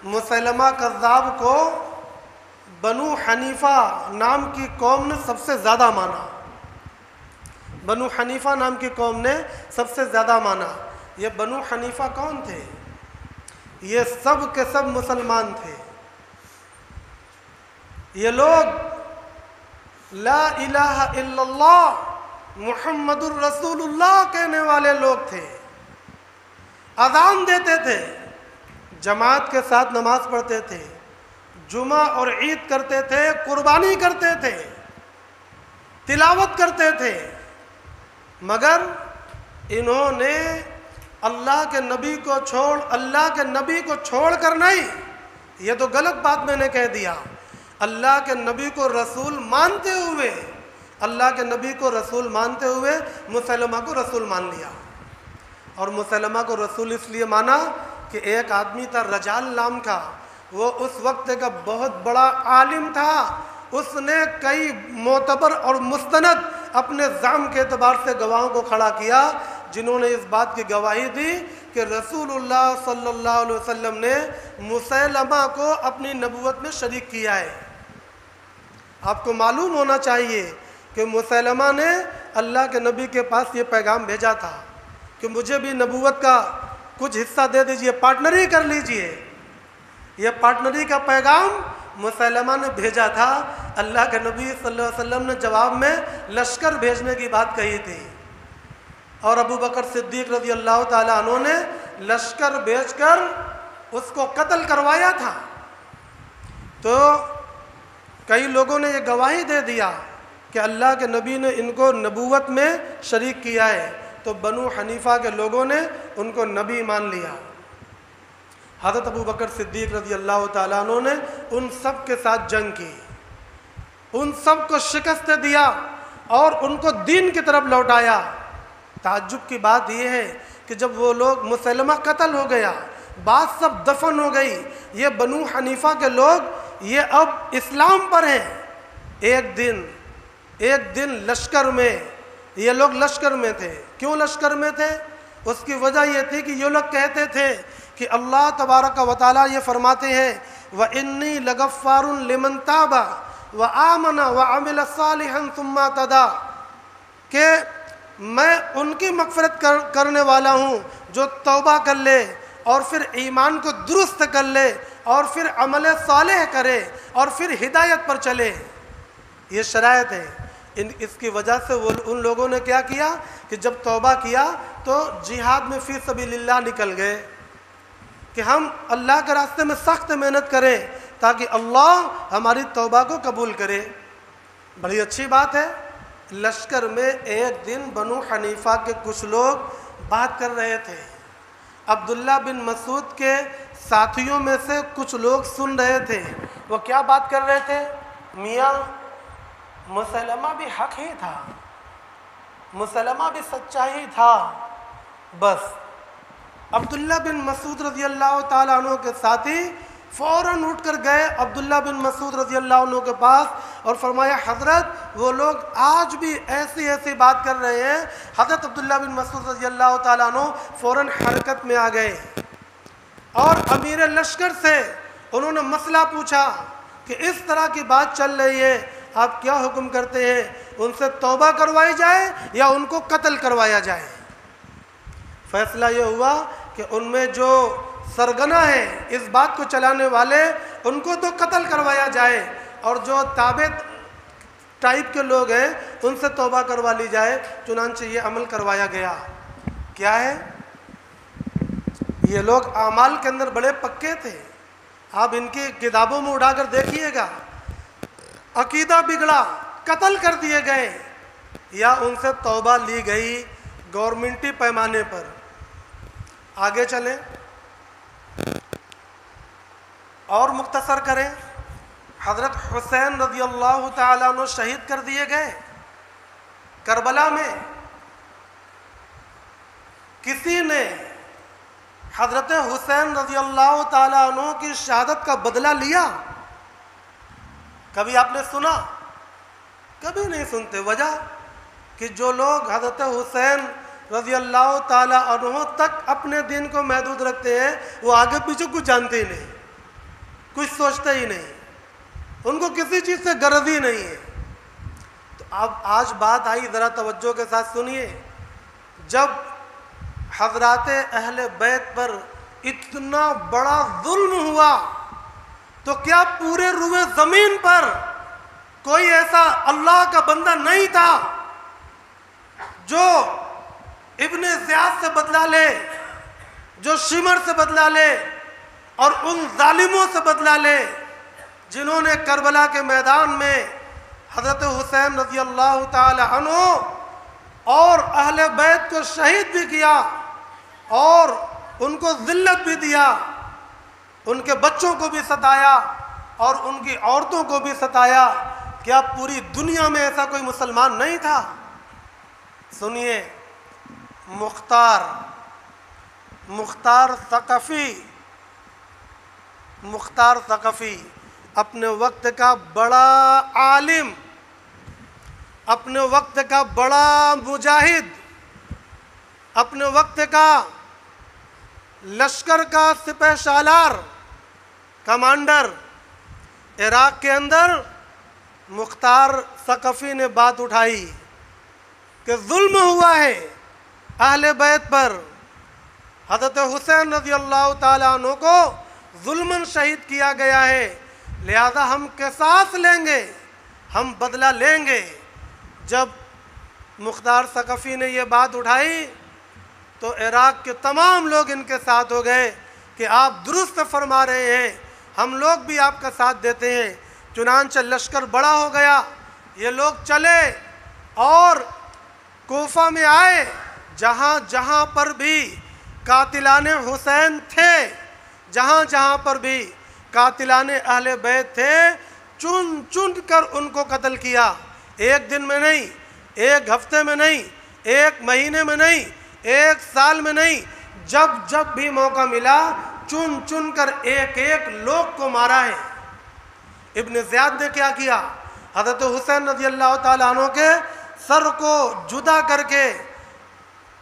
مسیلمہ کذاب کو بنو حنیفہ نام کی قوم نے سب سے زیادہ مانا. بنو حنیفہ نام کی قوم نے سب سے زیادہ مانا. یہ بنو حنیفہ کون تھے؟ یہ سب کے سب مسلمان تھے. یہ لوگ لا الہ الا اللہ محمد الرسول اللہ کہنے والے لوگ تھے. اذان دیتے تھے، جماعت کے ساتھ نماز پڑھتے تھے، جمعہ اور عید کرتے تھے، قربانی کرتے تھے، تلاوت کرتے تھے، مگر انہوں نے اللہ کے نبی کو چھوڑ کر نہیں. یہ تو غلط بات میں نے کہہ دیا. اللہ کے نبی کو رسول مانتے ہوئے، اللہ کے نبی کو رسول مانتے ہوئے مسیلمہ کو رسول مان لیا. اور مسیلمہ کو رسول اس لیے مانا کہ ایک آدمی تھا رجال نام کا، وہ اس وقت کا بہت بڑا عالم تھا. اس نے کئی معتبر اور مستند اپنے زعم کے اعتبار سے گواہوں کو کھڑا کیا جنہوں نے اس بات کی گواہی دی کہ رسول اللہ صلی اللہ علیہ وسلم نے مسیلمہ کو اپنی نبوت میں شریک کیا ہے. آپ کو معلوم ہونا چاہیے کہ مسیلمہ نے اللہ کے نبی کے پاس یہ پیغام بھیجا تھا کہ مجھے بھی نبوت کا کچھ حصہ دے دیجئے، پارٹنری کر لیجئے۔ یہ پارٹنری کا پیغام مسیلمہ نے بھیجا تھا۔ اللہ کے نبی صلی اللہ علیہ وسلم نے جواب میں لشکر بھیجنے کی بات کہی تھی، اور ابو بکر صدیق رضی اللہ تعالیٰ عنہ نے لشکر بھیج کر اس کو قتل کروایا تھا۔ تو کئی لوگوں نے یہ گواہی دے دیا کہ اللہ کے نبی نے ان کو نبوت میں شریک کیا ہے، تو بنو حنیفہ کے لوگوں نے ان کو نبی مان لیا۔ حضرت ابو بکر صدیق رضی اللہ تعالیٰ عنہ نے ان سب کے ساتھ جنگ کی، ان سب کو شکست دیا اور ان کو دین کی طرف لوٹایا۔ تعجب کی بات یہ ہے کہ جب وہ لوگ، مسلمہ قتل ہو گیا، بات سب دفن ہو گئی، یہ بنو حنیفہ کے لوگ یہ اب اسلام پر ہیں۔ ایک دن لشکر میں، یہ لوگ لشکر میں تھے۔ کیوں لشکر میں تھے؟ اس کی وجہ یہ تھی کہ یہ لوگ کہتے تھے کہ اللہ تبارک و تعالیٰ یہ فرماتے ہیں وَإِنِّي لَغَفَّارٌ لِمَن تَابَ وَآمَنَ وَعَمِلَ صَالِحًا ثُمَّ اهْتَدَىٰ، کہ میں ان کی مغفرت کرنے والا ہوں جو توبہ کر لے اور پھر ایمان کو درست کر لے اور پھر عمل صالح کرے اور پھر ہدایت پر چلے۔ یہ شرائط ہے۔ اس کی وجہ سے ان لوگوں نے کیا کیا کہ جب توبہ کیا تو جہاد میں فی سبیل اللہ نکل گئے کہ ہم اللہ کے راستے میں سخت محنت کریں تاکہ اللہ ہماری توبہ کو قبول کرے۔ بڑی اچھی بات ہے۔ لشکر میں ایک دن بنو حنیفہ کے کچھ لوگ بات کر رہے تھے۔ عبداللہ بن مسعود کے ساتھیوں میں سے کچھ لوگ سن رہے تھے۔ وہ کیا بات کر رہے تھے؟ میاں مسلمہ بھی حق ہی تھا، مسلمہ بھی سچا ہی تھا۔ بس عبداللہ بن مسعود رضی اللہ تعالیٰ عنہ کے ساتھی فوراً اٹھ کر گئے عبداللہ بن مسعود رضی اللہ عنہ کے پاس اور فرمایا حضرت وہ لوگ آج بھی ایسی بات کر رہے ہیں۔ حضرت عبداللہ بن مسعود رضی اللہ تعالیٰ عنہ فوراً حرکت میں آ گئے اور امیر لشکر سے انہوں نے مسئلہ پوچھا کہ اس طرح کی بات چل رہی ہے، آپ کیا حکم کرتے ہیں؟ ان سے توبہ کروائی جائے یا ان کو قتل کروایا جائے؟ فیصلہ یہ ہوا کہ ان میں جو سرگنا ہے اس بات کو چلانے والے، ان کو تو قتل کروایا جائے، اور جو تابع ٹائپ کے لوگ ہیں ان سے توبہ کروا لی جائے۔ چنانچہ یہ عمل کروایا گیا۔ کیا ہے؟ یہ لوگ اعمال کے اندر بڑے پکے تھے۔ آپ ان کی کتابوں میں اڑا کر دیکھیے گا، عقیدہ بگڑا، قتل کر دیے گئے یا ان سے توبہ لی گئی گورنمنٹی پیمانے پر۔ آگے چلیں اور مختصر کریں۔ حضرت حسین رضی اللہ تعالیٰ عنہ شہید کر دیے گئے کربلا میں۔ کسی نے حضرت حسین رضی اللہ تعالیٰ عنہ کی شہادت کا بدلہ لیا؟ کبھی آپ نے سنا؟ کبھی نہیں سنتے۔ وجہ کہ جو لوگ حضرت حسین رضی اللہ تعالیٰ عنہ تک اپنے دین کو محدود رکھتے ہیں وہ آگے پیچھے کچھ جانتے ہی نہیں، کچھ سوچتے ہی نہیں، ان کو کسی چیز سے غرض ہی نہیں ہے۔ تو اب آج بات آئی، ذرا توجہ کے ساتھ سنیے۔ جب حضرات اہل بیت پر اتنا بڑا ظلم ہوا تو کیا پورے روئے زمین پر کوئی ایسا اللہ کا بندہ نہیں تھا جو ابن زیاد سے بدلہ لے، جو شمر سے بدلہ لے اور ان ظالموں سے بدلہ لے جنہوں نے کربلا کے میدان میں حضرت حسین رضی اللہ تعالی عنہ اور اہل بیت کو شہید بھی کیا اور ان کو ذلت بھی دیا، ان کے بچوں کو بھی ستایا اور ان کی عورتوں کو بھی ستایا؟ کیا پوری دنیا میں ایسا کوئی مسلمان نہیں تھا؟ سنیے، مختار ثقفی اپنے وقت کا بڑا عالم، اپنے وقت کا بڑا مجاہد، اپنے وقت کا لشکر کا سپہ سالار کمانڈر، عراق کے اندر مختار ثقفی نے بات اٹھائی کہ ظلم ہوا ہے اہل بیت پر، حضرت حسین رضی اللہ تعالیٰ عنہ کو ظلماً شہید کیا گیا ہے، لہذا ہم قصاص لیں گے، ہم بدلہ لیں گے۔ جب مختار ثقفی نے یہ بات اٹھائی تو عراق کے تمام لوگ ان کے ساتھ ہو گئے کہ آپ درست فرما رہے ہیں، ہم لوگ بھی آپ کا ساتھ دیتے ہیں۔ چنانچہ لشکر بڑا ہو گیا، یہ لوگ چلے اور کوفہ میں آئے، جہاں جہاں پر بھی قاتلان حسین تھے، جہاں جہاں پر بھی قاتلان اہل بیت تھے، چن چن کر ان کو قتل کیا۔ ایک دن میں نہیں، ایک ہفتے میں نہیں، ایک مہینے میں نہیں، ایک سال میں نہیں، جب جب بھی موقع ملا چن چن کر ایک ایک لوگ کو مارا ہے۔ ابن زیاد نے کیا کیا؟ حضرت حسین رضی اللہ تعالیٰ عنہ کے سر کو جدا کر کے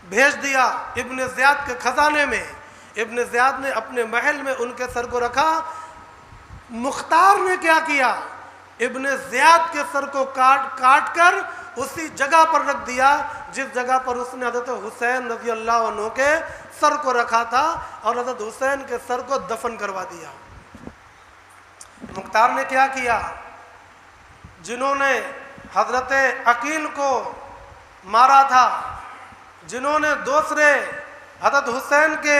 بھیج دیا ابن زیاد کے خزانے میں۔ ابن زیاد نے اپنے محل میں ان کے سر کو رکھا۔ مختار نے کیا کیا؟ ابن زیاد کے سر کو کاٹ کر اسی جگہ پر رکھ دیا جس جگہ پر اس نے حضرت حسین رضی اللہ عنہ کے سر کو رکھا تھا، اور حضرت حسین کے سر کو دفن کروا دیا۔ مختار نے کیا کیا؟ جنہوں نے حضرت عقیل کو مارا تھا، جنہوں نے دوسرے حضرت حسین کے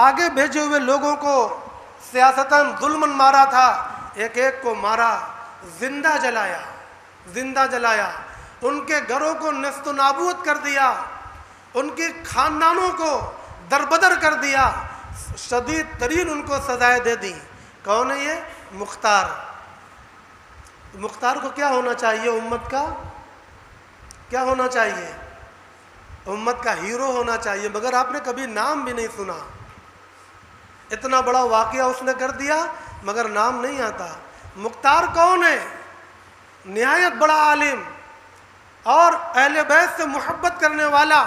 آگے بھیجے ہوئے لوگوں کو سیاستاً ظلماً مارا تھا، ایک ایک کو مارا، زندہ جلایا، ان کے گھروں کو نیست و نابود کر دیا، ان کے خاندانوں کو دربدر کر دیا، شدید ترین ان کو سزائیں دے دی۔ کون ہے یہ؟ مختار۔ مختار کو کیا ہونا چاہیے؟ امت کا کیا ہونا چاہیے؟ امت کا ہیرو ہونا چاہیے، مگر آپ نے کبھی نام بھی نہیں سنا۔ اتنا بڑا واقعہ اس نے کر دیا مگر نام نہیں آتا۔ مختار کون ہے؟ نہایت بڑا عالم اور اہل بیت سے محبت کرنے والا،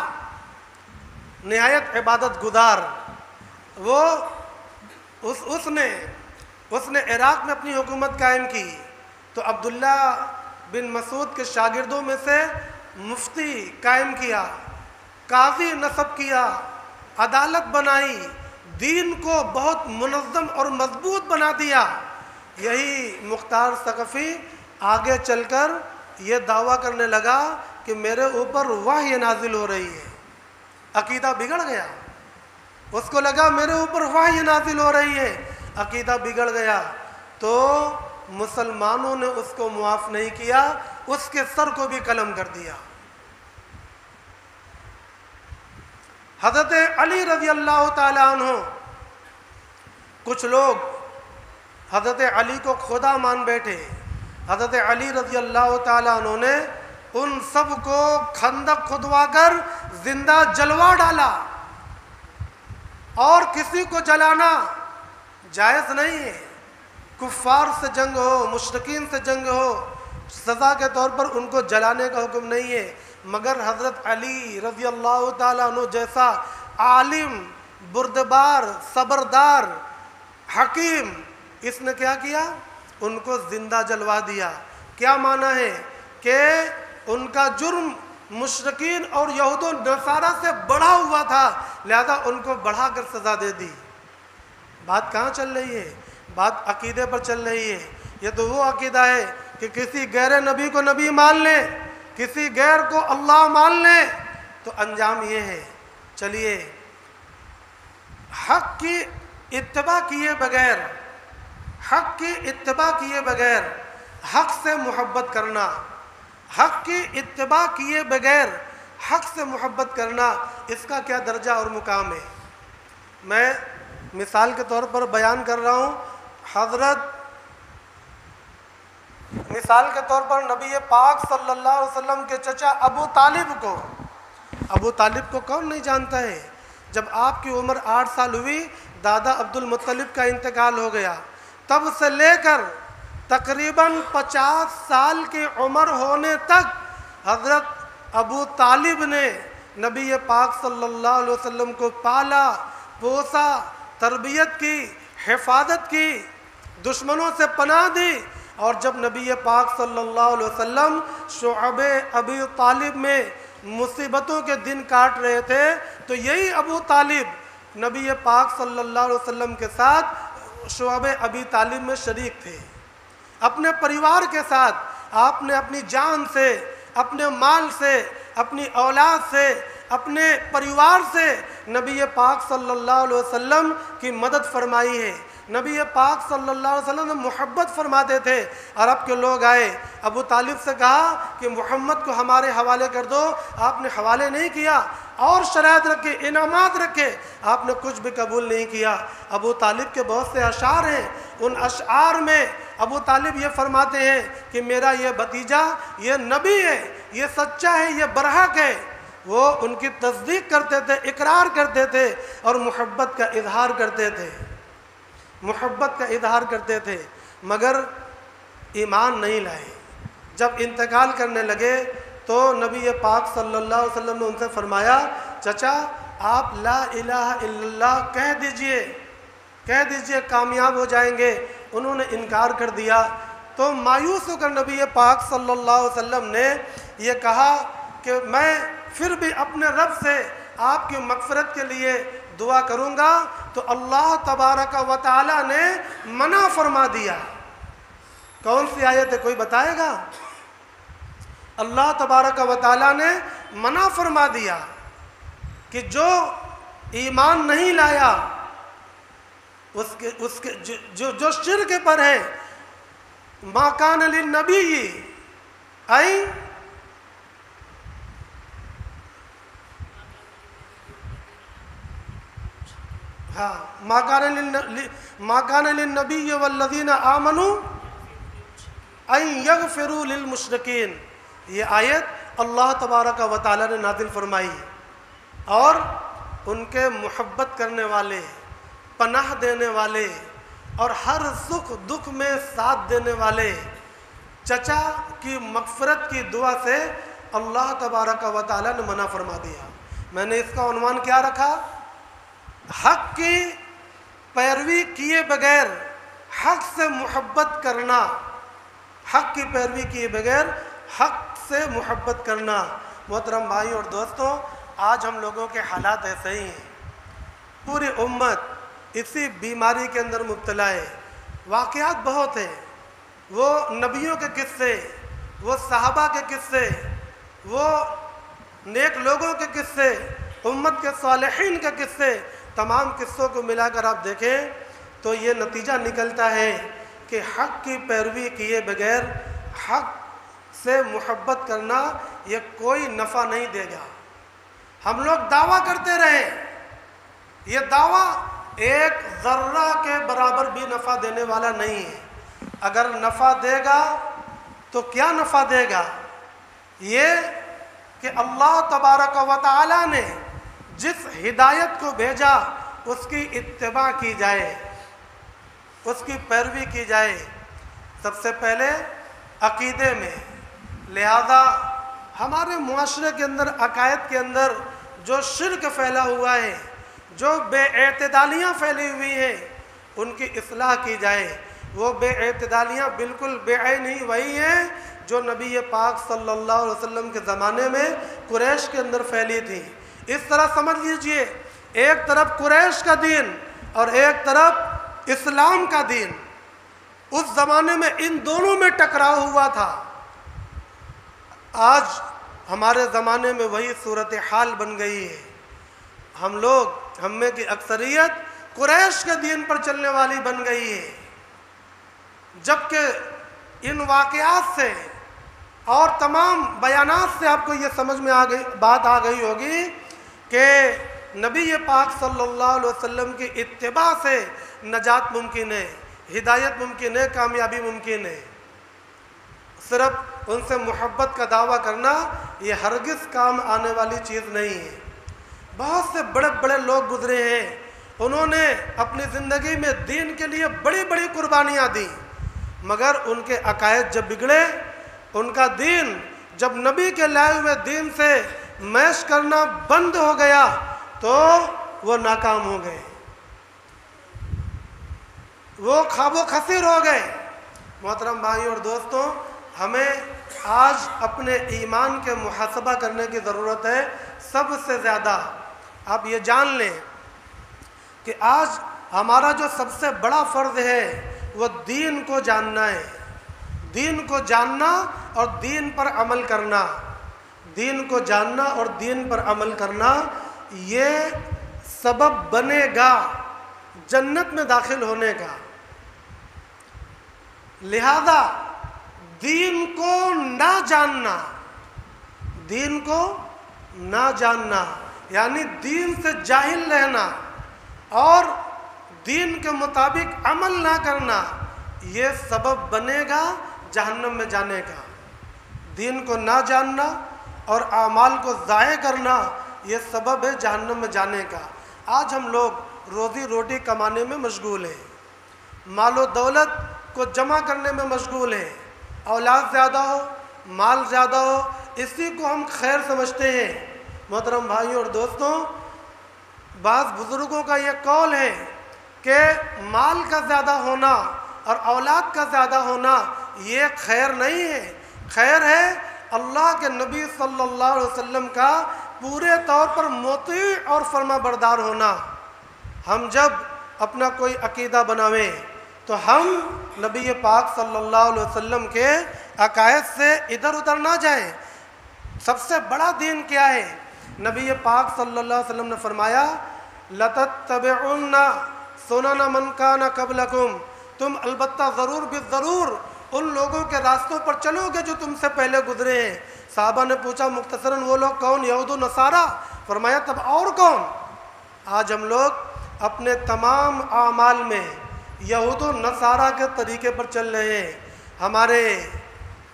نہایت عبادت گزار۔ وہ اس نے عراق میں اپنی حکومت قائم کی تو عبداللہ بن مسعود کے شاگردوں میں سے مفتی قائم کیا، قاضی نصب کیا، عدالت بنائی، دین کو بہت منظم اور مضبوط بنا دیا۔ یہی مختار ثقفی آگے چل کر یہ دعویٰ کرنے لگا کہ میرے اوپر وحی نازل ہو رہی ہے۔ عقیدہ بگڑ گیا، اس کو لگا میرے اوپر وحی نازل ہو رہی ہے، عقیدہ بگڑ گیا تو مسلمانوں نے اس کو معاف نہیں کیا، اس کے سر کو بھی قلم کر دیا۔ حضرت علی رضی اللہ تعالیٰ عنہ، کچھ لوگ حضرت علی کو خدا مان بیٹھے۔ حضرت علی رضی اللہ تعالیٰ عنہ نے ان سب کو خندق کھدوا کر زندہ جلوا ڈالا، اور کسی کو جلانا جائز نہیں ہے۔ کفار سے جنگ ہو، مشرکین سے جنگ ہو، سزا کے طور پر ان کو جلانے کا حکم نہیں ہے، مگر حضرت علی رضی اللہ تعالیٰ عنہ جیسا عالم، بردبار، صبردار، حکیم، اس نے کیا کیا؟ ان کو زندہ جلوا دیا۔ کیا معنی ہے؟ کہ ان کا جرم مشرکین اور یہود و نصارہ سے بڑھا ہوا تھا، لہذا ان کو بڑھا کر سزا دے دی۔ بات کہاں چل رہی ہے؟ بات عقیدے پر چل رہی ہے۔ یہ تو وہ عقیدہ ہے کہ کسی غیر نبی کو نبی مان لیں، کسی غیر کو اللہ مان لیں، تو انجام یہ ہے۔ چلیے، حق کی اتباع کیے بغیر، حق سے محبت کرنا، حق کی اتباع کیے بغیر حق سے محبت کرنا، اس کا کیا درجہ اور مقام ہے؟ میں مثال کے طور پر بیان کر رہا ہوں۔ مثال کے طور پر نبی پاک صلی اللہ علیہ وسلم کے چچا ابو طالب کو کون نہیں جانتا ہے؟ جب آپ کی عمر 8 سال ہوئی، دادا عبد المطلب کا انتقال ہو گیا، تب سے لے کر تقریباً 50 سال کی عمر ہونے تک حضرت ابو طالب نے نبی پاک صلی اللہ علیہ وسلم کو پالا، پوسا، تربیت کی، حفاظت کی، دشمنوں سے پناہ دی، اور جب نبی پاک صلی اللہ علیہ وسلم شعب ابی طالب میں مصیبتوں کے دن کاٹ رہے تھے، تو یہی ابو طالب نبی پاک صلی اللہ علیہ وسلم کے ساتھ شعب ابی طالب میں شریک تھے۔ اپنے پریوار کے ساتھ آپ نے اپنی جان سے، اپنے مال سے، اپنی اولاد سے، اپنے پریوار سے نبی پاک صلی اللہ علیہ وسلم کی مدد فرمائی ہے۔ نبی پاک صلی اللہ علیہ وسلم نے محبت فرماتے تھے۔ عرب کے لوگ آئے، ابو طالب سے کہا کہ محمد کو ہمارے حوالے کر دو، آپ نے حوالے نہیں کیا، اور شرائط رکھے، انعامات رکھے، آپ نے کچھ بھی قبول نہیں کیا۔ ابو طالب کے بہت سے اشعار ہیں، ان اشعار میں ابو طالب یہ فرماتے ہیں کہ میرا یہ بھتیجا یہ نبی ہے، یہ سچا ہے، یہ برحق ہے۔ وہ ان کی تصدیق کرتے تھے، اقرار کرتے تھے، اور محبت کا اظہار کرتے تھے، محبت کا اظہار کرتے تھے، مگر ایمان نہیں لائے۔ جب انتقال کرنے لگے تو نبی پاک صلی اللہ علیہ وسلم نے ان سے فرمایا، چچا آپ لا الہ الا اللہ کہہ دیجئے کامیاب ہو جائیں گے۔ انہوں نے انکار کر دیا، تو مایوس ہو کر نبی پاک صلی اللہ علیہ وسلم نے یہ کہا کہ میں پھر بھی اپنے رب سے آپ کی مغفرت کے لیے دعا کروں گا، تو اللہ تبارک و تعالی نے منع فرما دیا۔ کون سی آیت ہے، کوئی بتائے گا؟ اللہ تبارک و تعالی نے منع فرما دیا کہ جو ایمان نہیں لایا، اس کے جو شرک پر ہے، ما کان للنبی ما کان للنبی والذین آمنوا ان یغفروا للمشرکین، یہ آیت اللہ تبارک و تعالی نے نازل فرمائی، اور ان کے محبت کرنے والے، پناہ دینے والے، اور ہر سکھ دکھ میں ساتھ دینے والے چچا کی مغفرت کی دعا سے اللہ تبارک و تعالی نے منع فرما دیا۔ میں نے اس کا عنوان کیا رکھا؟ حق کی پیروی کیے بغیر حق سے محبت کرنا، حق کی پیروی کیے بغیر حق سے محبت کرنا۔ محترم بھائی اور دوستوں، آج ہم لوگوں کے حالات ایسے ہی ہیں، پوری امت اسی بیماری کے اندر مبتلا ہے۔ واقعات بہت ہیں، وہ نبیوں کے قصے، وہ صحابہ کے قصے، وہ نیک لوگوں کے قصے، امت کے صالحین کے قصے، تمام قصوں کو ملا کر آپ دیکھیں تو یہ نتیجہ نکلتا ہے کہ حق کی پیروی کیے بغیر حق سے محبت کرنا یہ کوئی نفع نہیں دے گا۔ ہم لوگ دعویٰ کرتے رہے، یہ دعویٰ ایک ذرہ کے برابر بھی نفع دینے والا نہیں ہے۔ اگر نفع دے گا تو کیا نفع دے گا؟ یہ کہ اللہ تبارک و تعالی نے جس ہدایت کو بھیجا اس کی اتباع کی جائے، اس کی پیروی کی جائے، سب سے پہلے عقیدے میں۔ لہذا ہمارے معاشرے کے اندر، عقائد کے اندر جو شرک پھیلا ہوا ہے، جو بے اعتدالیاں پھیلی ہوئی ہیں، ان کی اصلاح کی جائے۔ وہ بے اعتدالیاں بالکل بے عین ہی وہی ہیں جو نبی پاک صلی اللہ علیہ وسلم کے زمانے میں قریش کے اندر پھیلی تھی۔ اس طرح سمجھ لیجئے، ایک طرف قریش کا دین اور ایک طرف اسلام کا دین، اس زمانے میں ان دونوں میں ٹکراؤ ہوا تھا۔ آج ہمارے زمانے میں وہی صورتحال بن گئی ہے۔ ہم میں کی اکثریت قریش کے دین پر چلنے والی بن گئی ہے، جبکہ ان واقعات سے اور تمام بیانات سے آپ کو یہ سمجھ میں بات آ گئی ہوگی کہ نبی پاک صلی اللہ علیہ وسلم کی اتباع سے نجات ممکن ہے، ہدایت ممکن ہے، کامیابی ممکن ہے۔ صرف ان سے محبت کا دعویٰ کرنا یہ ہرگز کام آنے والی چیز نہیں ہے۔ بہت سے بڑے بڑے لوگ گزرے ہیں، انہوں نے اپنی زندگی میں دین کے لیے بڑی بڑی قربانیاں دیں، مگر ان کے عقائد جب بگڑے، ان کا دین جب نبی کے لائے ہوئے دین سے میش کرنا بند ہو گیا تو وہ ناکام ہو گئے، وہ خواب و خسیر ہو گئے۔ محترم بھائی اور دوستوں، ہمیں آج اپنے ایمان کے محاسبہ کرنے کی ضرورت ہے سب سے زیادہ۔ آپ یہ جان لیں کہ آج ہمارا جو سب سے بڑا فرض ہے وہ دین کو جاننا ہے، دین کو جاننا اور دین پر عمل کرنا، دین کو جاننا اور دین پر عمل کرنا، یہ سبب بنے گا جنت میں داخل ہونے کا۔ لہذا دین کو نہ جاننا، دین کو نہ جاننا یعنی دین سے جاہل رہنا اور دین کے مطابق عمل نہ کرنا، یہ سبب بنے گا جہنم میں جانے کا۔ دین کو نہ جاننا اور اعمال کو ضائع کرنا یہ سبب ہے جہنم میں جانے کا۔ آج ہم لوگ روزی روٹی کمانے میں مشغول ہیں، مال و دولت کو جمع کرنے میں مشغول ہیں، اولاد زیادہ ہو، مال زیادہ ہو، اسی کو ہم خیر سمجھتے ہیں۔ محترم بھائیوں اور دوستوں، بعض بزرگوں کا یہ قول ہے کہ مال کا زیادہ ہونا اور اولاد کا زیادہ ہونا یہ خیر نہیں ہے، خیر ہے اللہ کے نبی صلی اللہ علیہ وسلم کا پورے طور پر مطیع اور فرما بردار ہونا۔ ہم جب اپنا کوئی عقیدہ بناویں تو ہم نبی پاک صلی اللہ علیہ وسلم کے عقائد سے ادھر ادھر نہ جائیں۔ سب سے بڑا دین کیا ہے؟ نبی پاک صلی اللہ علیہ وسلم نے فرمایا لَتَتَّبِعُنَّ سُنَنَ مَنْ كَانَ قَبْلَكُمْ، تم البتہ ضرور بالضرور ان لوگوں کے راستوں پر چلو گے جو تم سے پہلے گزرے ہیں۔ صحابہ نے پوچھا مختصراً وہ لوگ کون؟ یہود و نصارہ۔ فرمایا تب اور کون؟ آج ہم لوگ اپنے تمام اعمال میں یہود و نصارہ کے طریقے پر چل رہے ہیں۔ ہمارے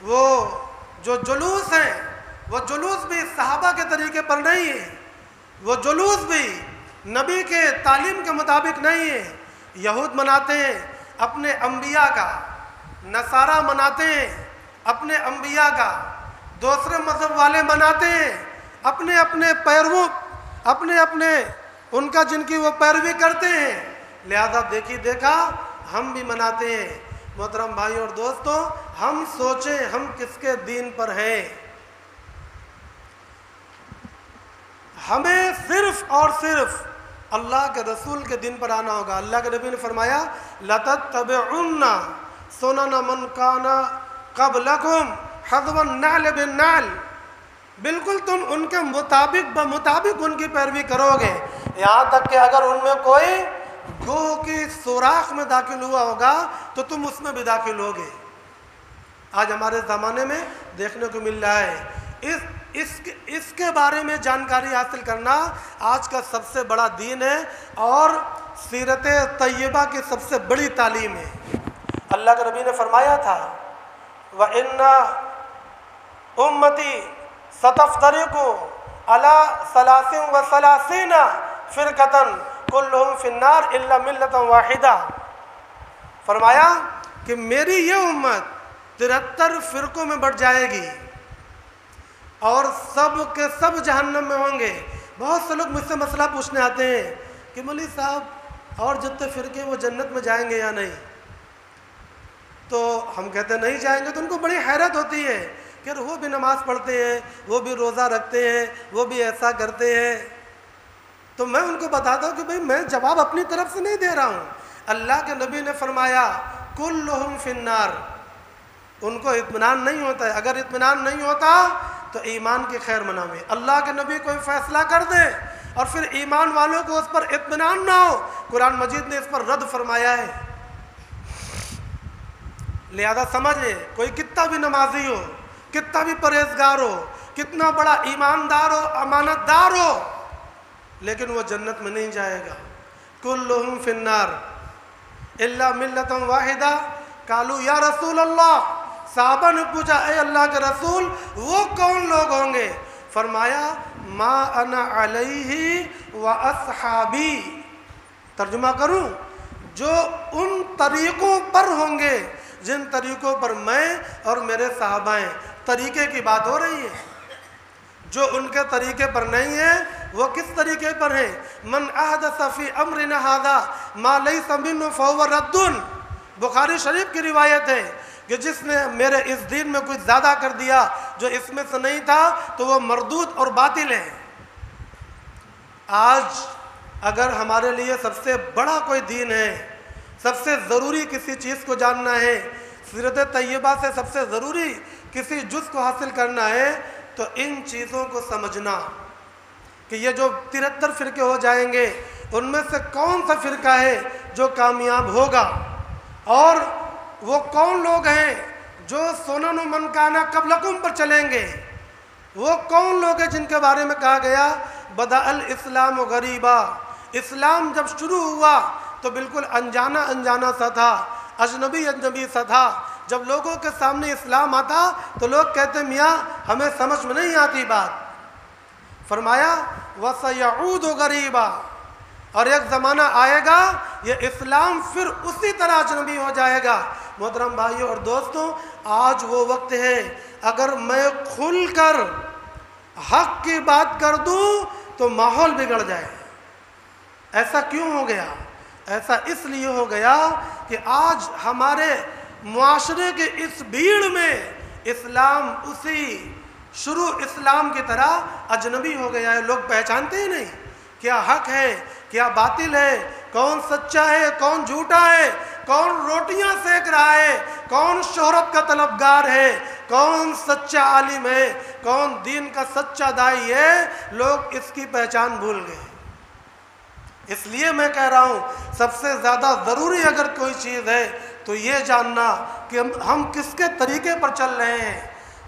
وہ جو جلوس ہیں وہ جلوس بھی صحابہ کے طریقے پر نہیں ہے، وہ جلوس بھی نبی کے تعلیم کے مطابق نہیں ہے۔ یہود مناتے ہیں اپنے انبیاء کا، نصارہ مناتے ہیں اپنے انبیاء کا، دوسرے مذہب والے مناتے ہیں اپنے اپنے پیرووں، اپنے اپنے ان کا جن کی وہ پیروی کرتے ہیں، لہذا دیکھی دیکھا ہم بھی مناتے ہیں۔ محترم بھائی اور دوستوں، ہم سوچیں ہم کس کے دین پر ہیں۔ ہمیں صرف اور صرف اللہ کے رسول کے دین پر آنا ہوگا۔ اللہ کے نبی نے فرمایا لَتَتَّبِعُنَّ سُنَنَ مَنْ كَانَ قَبْلَكُمْ حَذْوَ النَّعْلِ بِالنَّعْلِ، بالکل تم ان کے مطابق ان کی پیروی کرو گے، یہاں تک کہ اگر ان میں کوئی گوہ کی سوراخ میں داخل ہوا ہوگا تو تم اس میں بھی داخل ہوگے۔ آج ہمارے زمانے میں دیکھنے کو مل رہا ہے۔ اس کے بارے میں جانکاری حاصل کرنا آج کا سب سے بڑا دین ہے اور سیرت طیبہ کی سب سے بڑی تعلیم ہے۔ اللہ کے نبی نے فرمایا تھا وَإِنَّ أُمَّتِي سَتَفْتَرِقُ عَلَى 33 فِرْقَةً كُلُّهُمْ فِي النَّارِ إِلَّا مِلَّةً وَاحِدَةً، فرمایا کہ میری یہ امت 73 فرقوں میں بٹ جائے گی اور سب کے سب جہنم میں ہوں گے۔ بہت سے لوگ مجھ سے مسئلہ پوچھنے آتے ہیں کہ مولوی صاحب اور جتنے فرقے وہ جنت میں جائیں گے یا نہیں؟ تو ہم کہتے ہیں نہیں جائیں گے، تو ان کو بڑی حیرت ہوتی ہے کہ وہ بھی نماز پڑھتے ہیں، وہ بھی روزہ رکھتے ہیں، وہ بھی ایسا کرتے ہیں۔ تو میں ان کو بتاتا ہوں کہ بھئی میں جواب اپنی طرف سے نہیں دے رہا ہوں، اللہ کے نبی نے فرمایا کلہم فی النار، ان کو اطمینان نہیں ہوتا ہے۔ اگر اطمینان نہیں ہوتا تو ایمان کی خیر مناویں۔ اللہ کے نبی کوئی فیصلہ کر دے اور پھر ایمان والوں کو اس پر اطمینان نہ ہو، قرآن مجید نے اس پر رد فرمایا ہے۔ لہذا سمجھ لیں کوئی کتنا بھی نمازی ہو، کتنا بھی پرہیزگار ہو، کتنا بڑا ایماندار ہو، امانت دار ہو، لیکن وہ جنت میں نہیں جائے گا۔ کلہم فی النار الا ملۃ واحدہ قالوا یا رسول اللہ، صحابہ نے پوچھا اے اللہ کے رسول وہ کون لوگ ہوں گے؟ فرمایا ما انا علیہ و اصحابی، ترجمہ کروں جو ان طریقوں پر ہوں گے جن طریقوں پر میں اور میرے صحابہ ہیں۔ طریقے کی بات ہو رہی ہے، جو ان کے طریقے پر نہیں ہے وہ کس طریقے پر ہیں؟ من احدث فی امرنا ھذا ما لیس منہ فہو رد، بخاری شریف کی روایت ہے، کہ جس نے میرے اس دین میں کچھ زیادہ کر دیا جو اس میں سے نہیں تھا تو وہ مردود اور باطل ہے۔ آج اگر ہمارے لیے سب سے بڑا کوئی دین ہے، سب سے ضروری کسی چیز کو جاننا ہے، سیرت طیبہ سے سب سے ضروری کسی جز کو حاصل کرنا ہے، تو ان چیزوں کو سمجھنا کہ یہ جو 73 فرقے ہو جائیں گے ان میں سے کون سا فرقہ ہے جو کامیاب ہوگا، اور وہ کون لوگ ہیں جو سنن من کان قبلکم پر چلیں گے، وہ کون لوگ ہیں جن کے بارے میں کہا گیا بدأ الاسلام غریبا، اسلام جب شروع ہوا تو بالکل انجانا سا تھا، اجنبی سا تھا۔ جب لوگوں کے سامنے اسلام آتا تو لوگ کہتے میاں ہمیں سمجھ میں نہیں آتی بات۔ فرمایا وَسَيَعُودُ غَرِيبًا، اور ایک زمانہ آئے گا یہ اسلام پھر اسی طرح اجنبی ہو جائے گا۔ محترم بھائیوں اور دوستوں، آج وہ وقت ہے اگر میں کھل کر حق کی بات کر دوں تو ماحول بگڑ جائے۔ ایسا کیوں ہو گیا؟ ایسا اس لیے ہو گیا کہ آج ہمارے معاشرے کے اس بھیڑ میں اسلام اسی شروع اسلام کی طرح اجنبی ہو گیا ہے۔ لوگ پہچانتے ہی نہیں کیا حق ہے کیا باطل ہے، کون سچا ہے کون جھوٹا ہے، کون روٹیاں سیک رہا ہے، کون شہرت کا طلبگار ہے، کون سچا عالم ہے، کون دین کا سچا داعی ہے۔ لوگ اس کی پہچان بھول گئے۔ اس لیے میں کہہ رہا ہوں سب سے زیادہ ضروری اگر کوئی چیز ہے تو یہ جاننا کہ ہم کس کے طریقے پر چل رہے ہیں،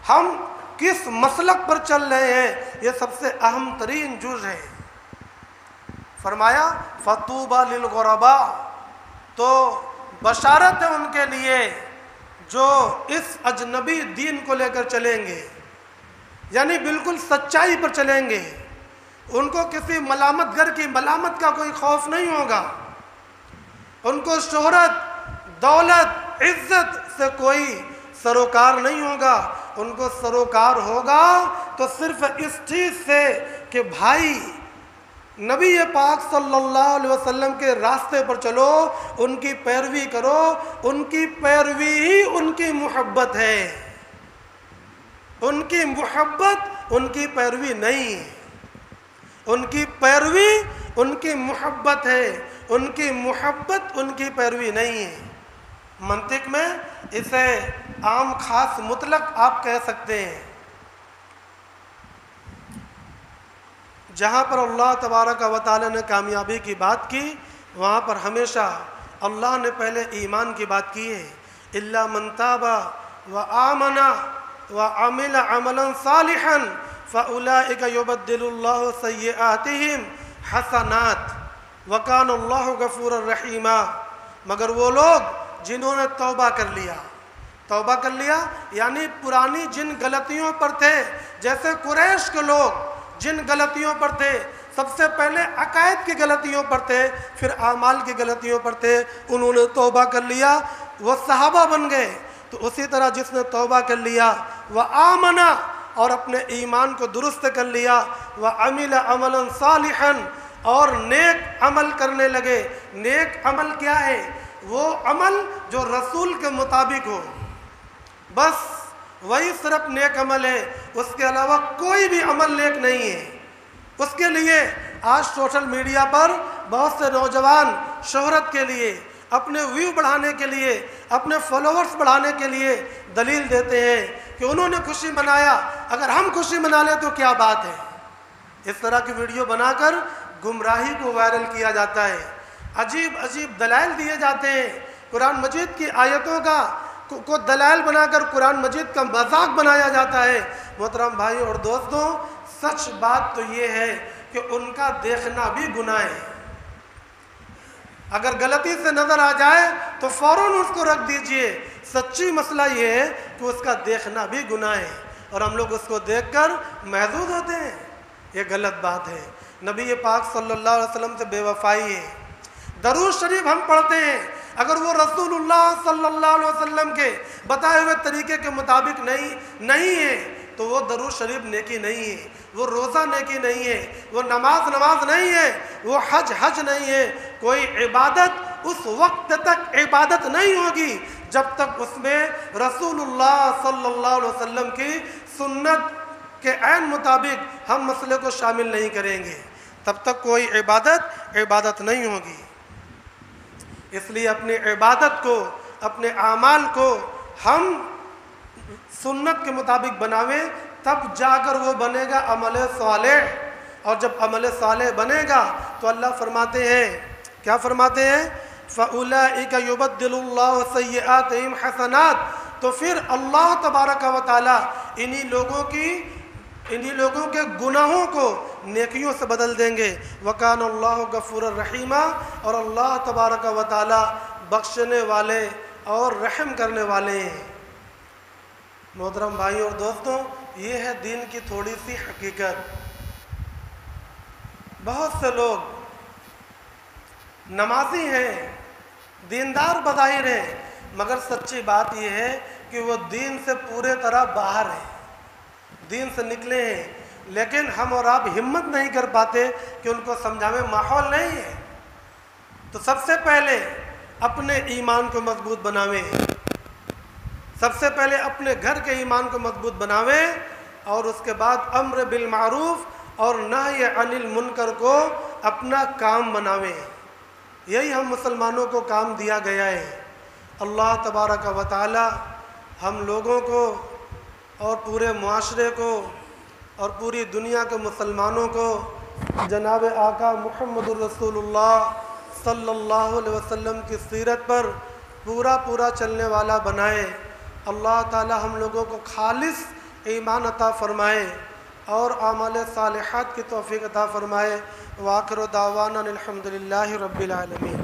ہم کس مسلک پر چل رہے ہیں، یہ سب سے اہم ترین جز ہے۔ فرمایا فَطُوبَى لِلْغُرَبَاء، تو بشارت ہے ان کے لیے جو اس اجنبی دین کو لے کر چلیں گے، یعنی بالکل سچائی پر چلیں گے، ان کو کسی ملامت گر کی ملامت کا کوئی خوف نہیں ہوگا، ان کو شہرت دولت عزت سے کوئی سروکار نہیں ہوگا، ان کو سروکار ہوگا تو صرف اس چیز سے کہ بھائی نبی پاک صلی اللہ علیہ وسلم کے راستے پر چلو، ان کی پیروی کرو، ان کی پیروی ہی ان کی محبت ہے، ان کی محبت ان کی پیروی نہیں ہے، ان کی پیروی ان کی محبت ہے، ان کی محبت ان کی پیروی نہیں ہے۔ منطق میں اسے عام خاص مطلق آپ کہہ سکتے ہیں۔ جہاں پر اللہ تبارک و تعالی نے کامیابی کی بات کی وہاں پر ہمیشہ اللہ نے پہلے ایمان کی بات کی ہے۔ الا من تاب وآمن وعمل عملا صالحا فاولئک یبدل اللہ سیئاتہم حسنات وکان اللہ غفورا رحیما، مگر وہ لوگ جنہوں نے توبہ کر لیا یعنی پرانی جن غلطیوں پر تھے، جیسے قریش کے لوگ جن غلطیوں پر تھے، سب سے پہلے عقائد کی غلطیوں پر تھے، پھر اعمال کی غلطیوں پر تھے، انہوں نے توبہ کر لیا، وہ صحابہ بن گئے۔ تو اسی طرح جس نے توبہ کر لیا وہ آمنا اور اپنے ایمان کو درست کر لیا، وہ عمل عملا صالحا اور نیک عمل کرنے لگے۔ نیک عمل کیا ہے؟ وہ عمل جو رسول کے مطابق ہو، بس وہی صرف نیک عمل ہے، اس کے علاوہ کوئی بھی عمل نیک نہیں ہے۔ اس کے لیے آج سوشل میڈیا پر بہت سے نوجوان شہرت کے لیے، اپنے ویو بڑھانے کے لیے، اپنے فالوورز بڑھانے کے لیے دلیل دیتے ہیں کہ انہوں نے خوشی منایا، اگر ہم خوشی منا لیں تو کیا بات ہے۔ اس طرح کی ویڈیو بنا کر گمراہی کو وائرل کیا جاتا ہے، عجیب دلائل دیے جاتے ہیں، قرآن مجید کی آیتوں کو دلائل بنا کر قرآن مجید کا مذاق بنایا جاتا ہے۔ محترم بھائیوں اور دوستوں، سچ بات تو یہ ہے کہ ان کا دیکھنا بھی گناہ ہے۔ اگر غلطی سے نظر آ جائے تو فوراً اس کو رکھ دیجئے۔ سچی مسئلہ یہ ہے کہ اس کا دیکھنا بھی گناہ ہے اور ہم لوگ اس کو دیکھ کر محظوظ ہوتے ہیں، یہ غلط بات ہے۔ نبی پاک صلی اللہ علیہ وسلم سے بے وفائی ہے۔ درود شریف ہم پڑھتے ہیں، اگر وہ رسول اللہ صلی اللہ علیہ وسلم کے بتائے ہوئے طریقے کے مطابق نہیں ہے تو وہ درود شریف نیکی نہیں ہے، وہ روزہ نیکی نہیں ہے، وہ نماز نہیں ہے، وہ حج نہیں ہے، کوئی عبادت اس وقت تک عبادت نہیں ہوگی جب تک اس میں رسول اللہ صلی اللہ علیہ وسلم کی سنت کے عین مطابق ہم مسئلے کو شامل نہیں کریں گے، تب تک کوئی عبادت نہیں ہوگی۔ اس لیے اپنی عبادت کو، اپنے اعمال کو ہم سنت کے مطابق بناویں، تب جا کر وہ بنے گا عمل صالح۔ اور جب عمل صالح بنے گا تو اللہ فرماتے ہیں، کیا فرماتے ہیں؟ فَأُولَئِكَ يُبَدِّلُ اللَّهُ سَيِّئَاتِهِمْ حَسَنَاتٍ، تو پھر اللہ تبارک و تعالیٰ انہی لوگوں کے گناہوں کو نیکیوں سے بدل دیں گے۔ وَكَانَ اللَّهُ غَفُورًا رَحِيمًا، اور اللہ تبارک و تعالیٰ بخشنے والے اور رحم کرنے والے ہیں۔ محترم بھائی اور دوستوں، یہ ہے دین کی تھوڑی سی حقیقت۔ بہت سے لوگ نمازی ہیں، دیندار بظاہر ہیں، مگر سچی بات یہ ہے کہ وہ دین سے پورے طرح باہر ہیں، دین سے نکلے ہیں، لیکن ہم اور آپ ہمت نہیں کر پاتے کہ ان کو سمجھاویں، ماحول نہیں ہے۔ تو سب سے پہلے اپنے ایمان کو مضبوط بناویں، سب سے پہلے اپنے گھر کے ایمان کو مضبوط بناویں، اور اس کے بعد امر بالمعروف اور نہی عن المنکر کو اپنا کام بناویں۔ یہی ہم مسلمانوں کو کام دیا گیا ہے۔ اللہ تبارک و تعالی ہم لوگوں کو اور پورے معاشرے کو اور پوری دنیا کے مسلمانوں کو جناب آقا محمد الرسول اللہ صلی اللہ علیہ وسلم کی سیرت پر پورا چلنے والا بنائے۔ اللہ تعالی ہم لوگوں کو خالص ایمان عطا فرمائے اور اعمال صالحات کی توفیق عطا فرمائے۔ وآخر دعوانا الحمدللہ رب العالمین۔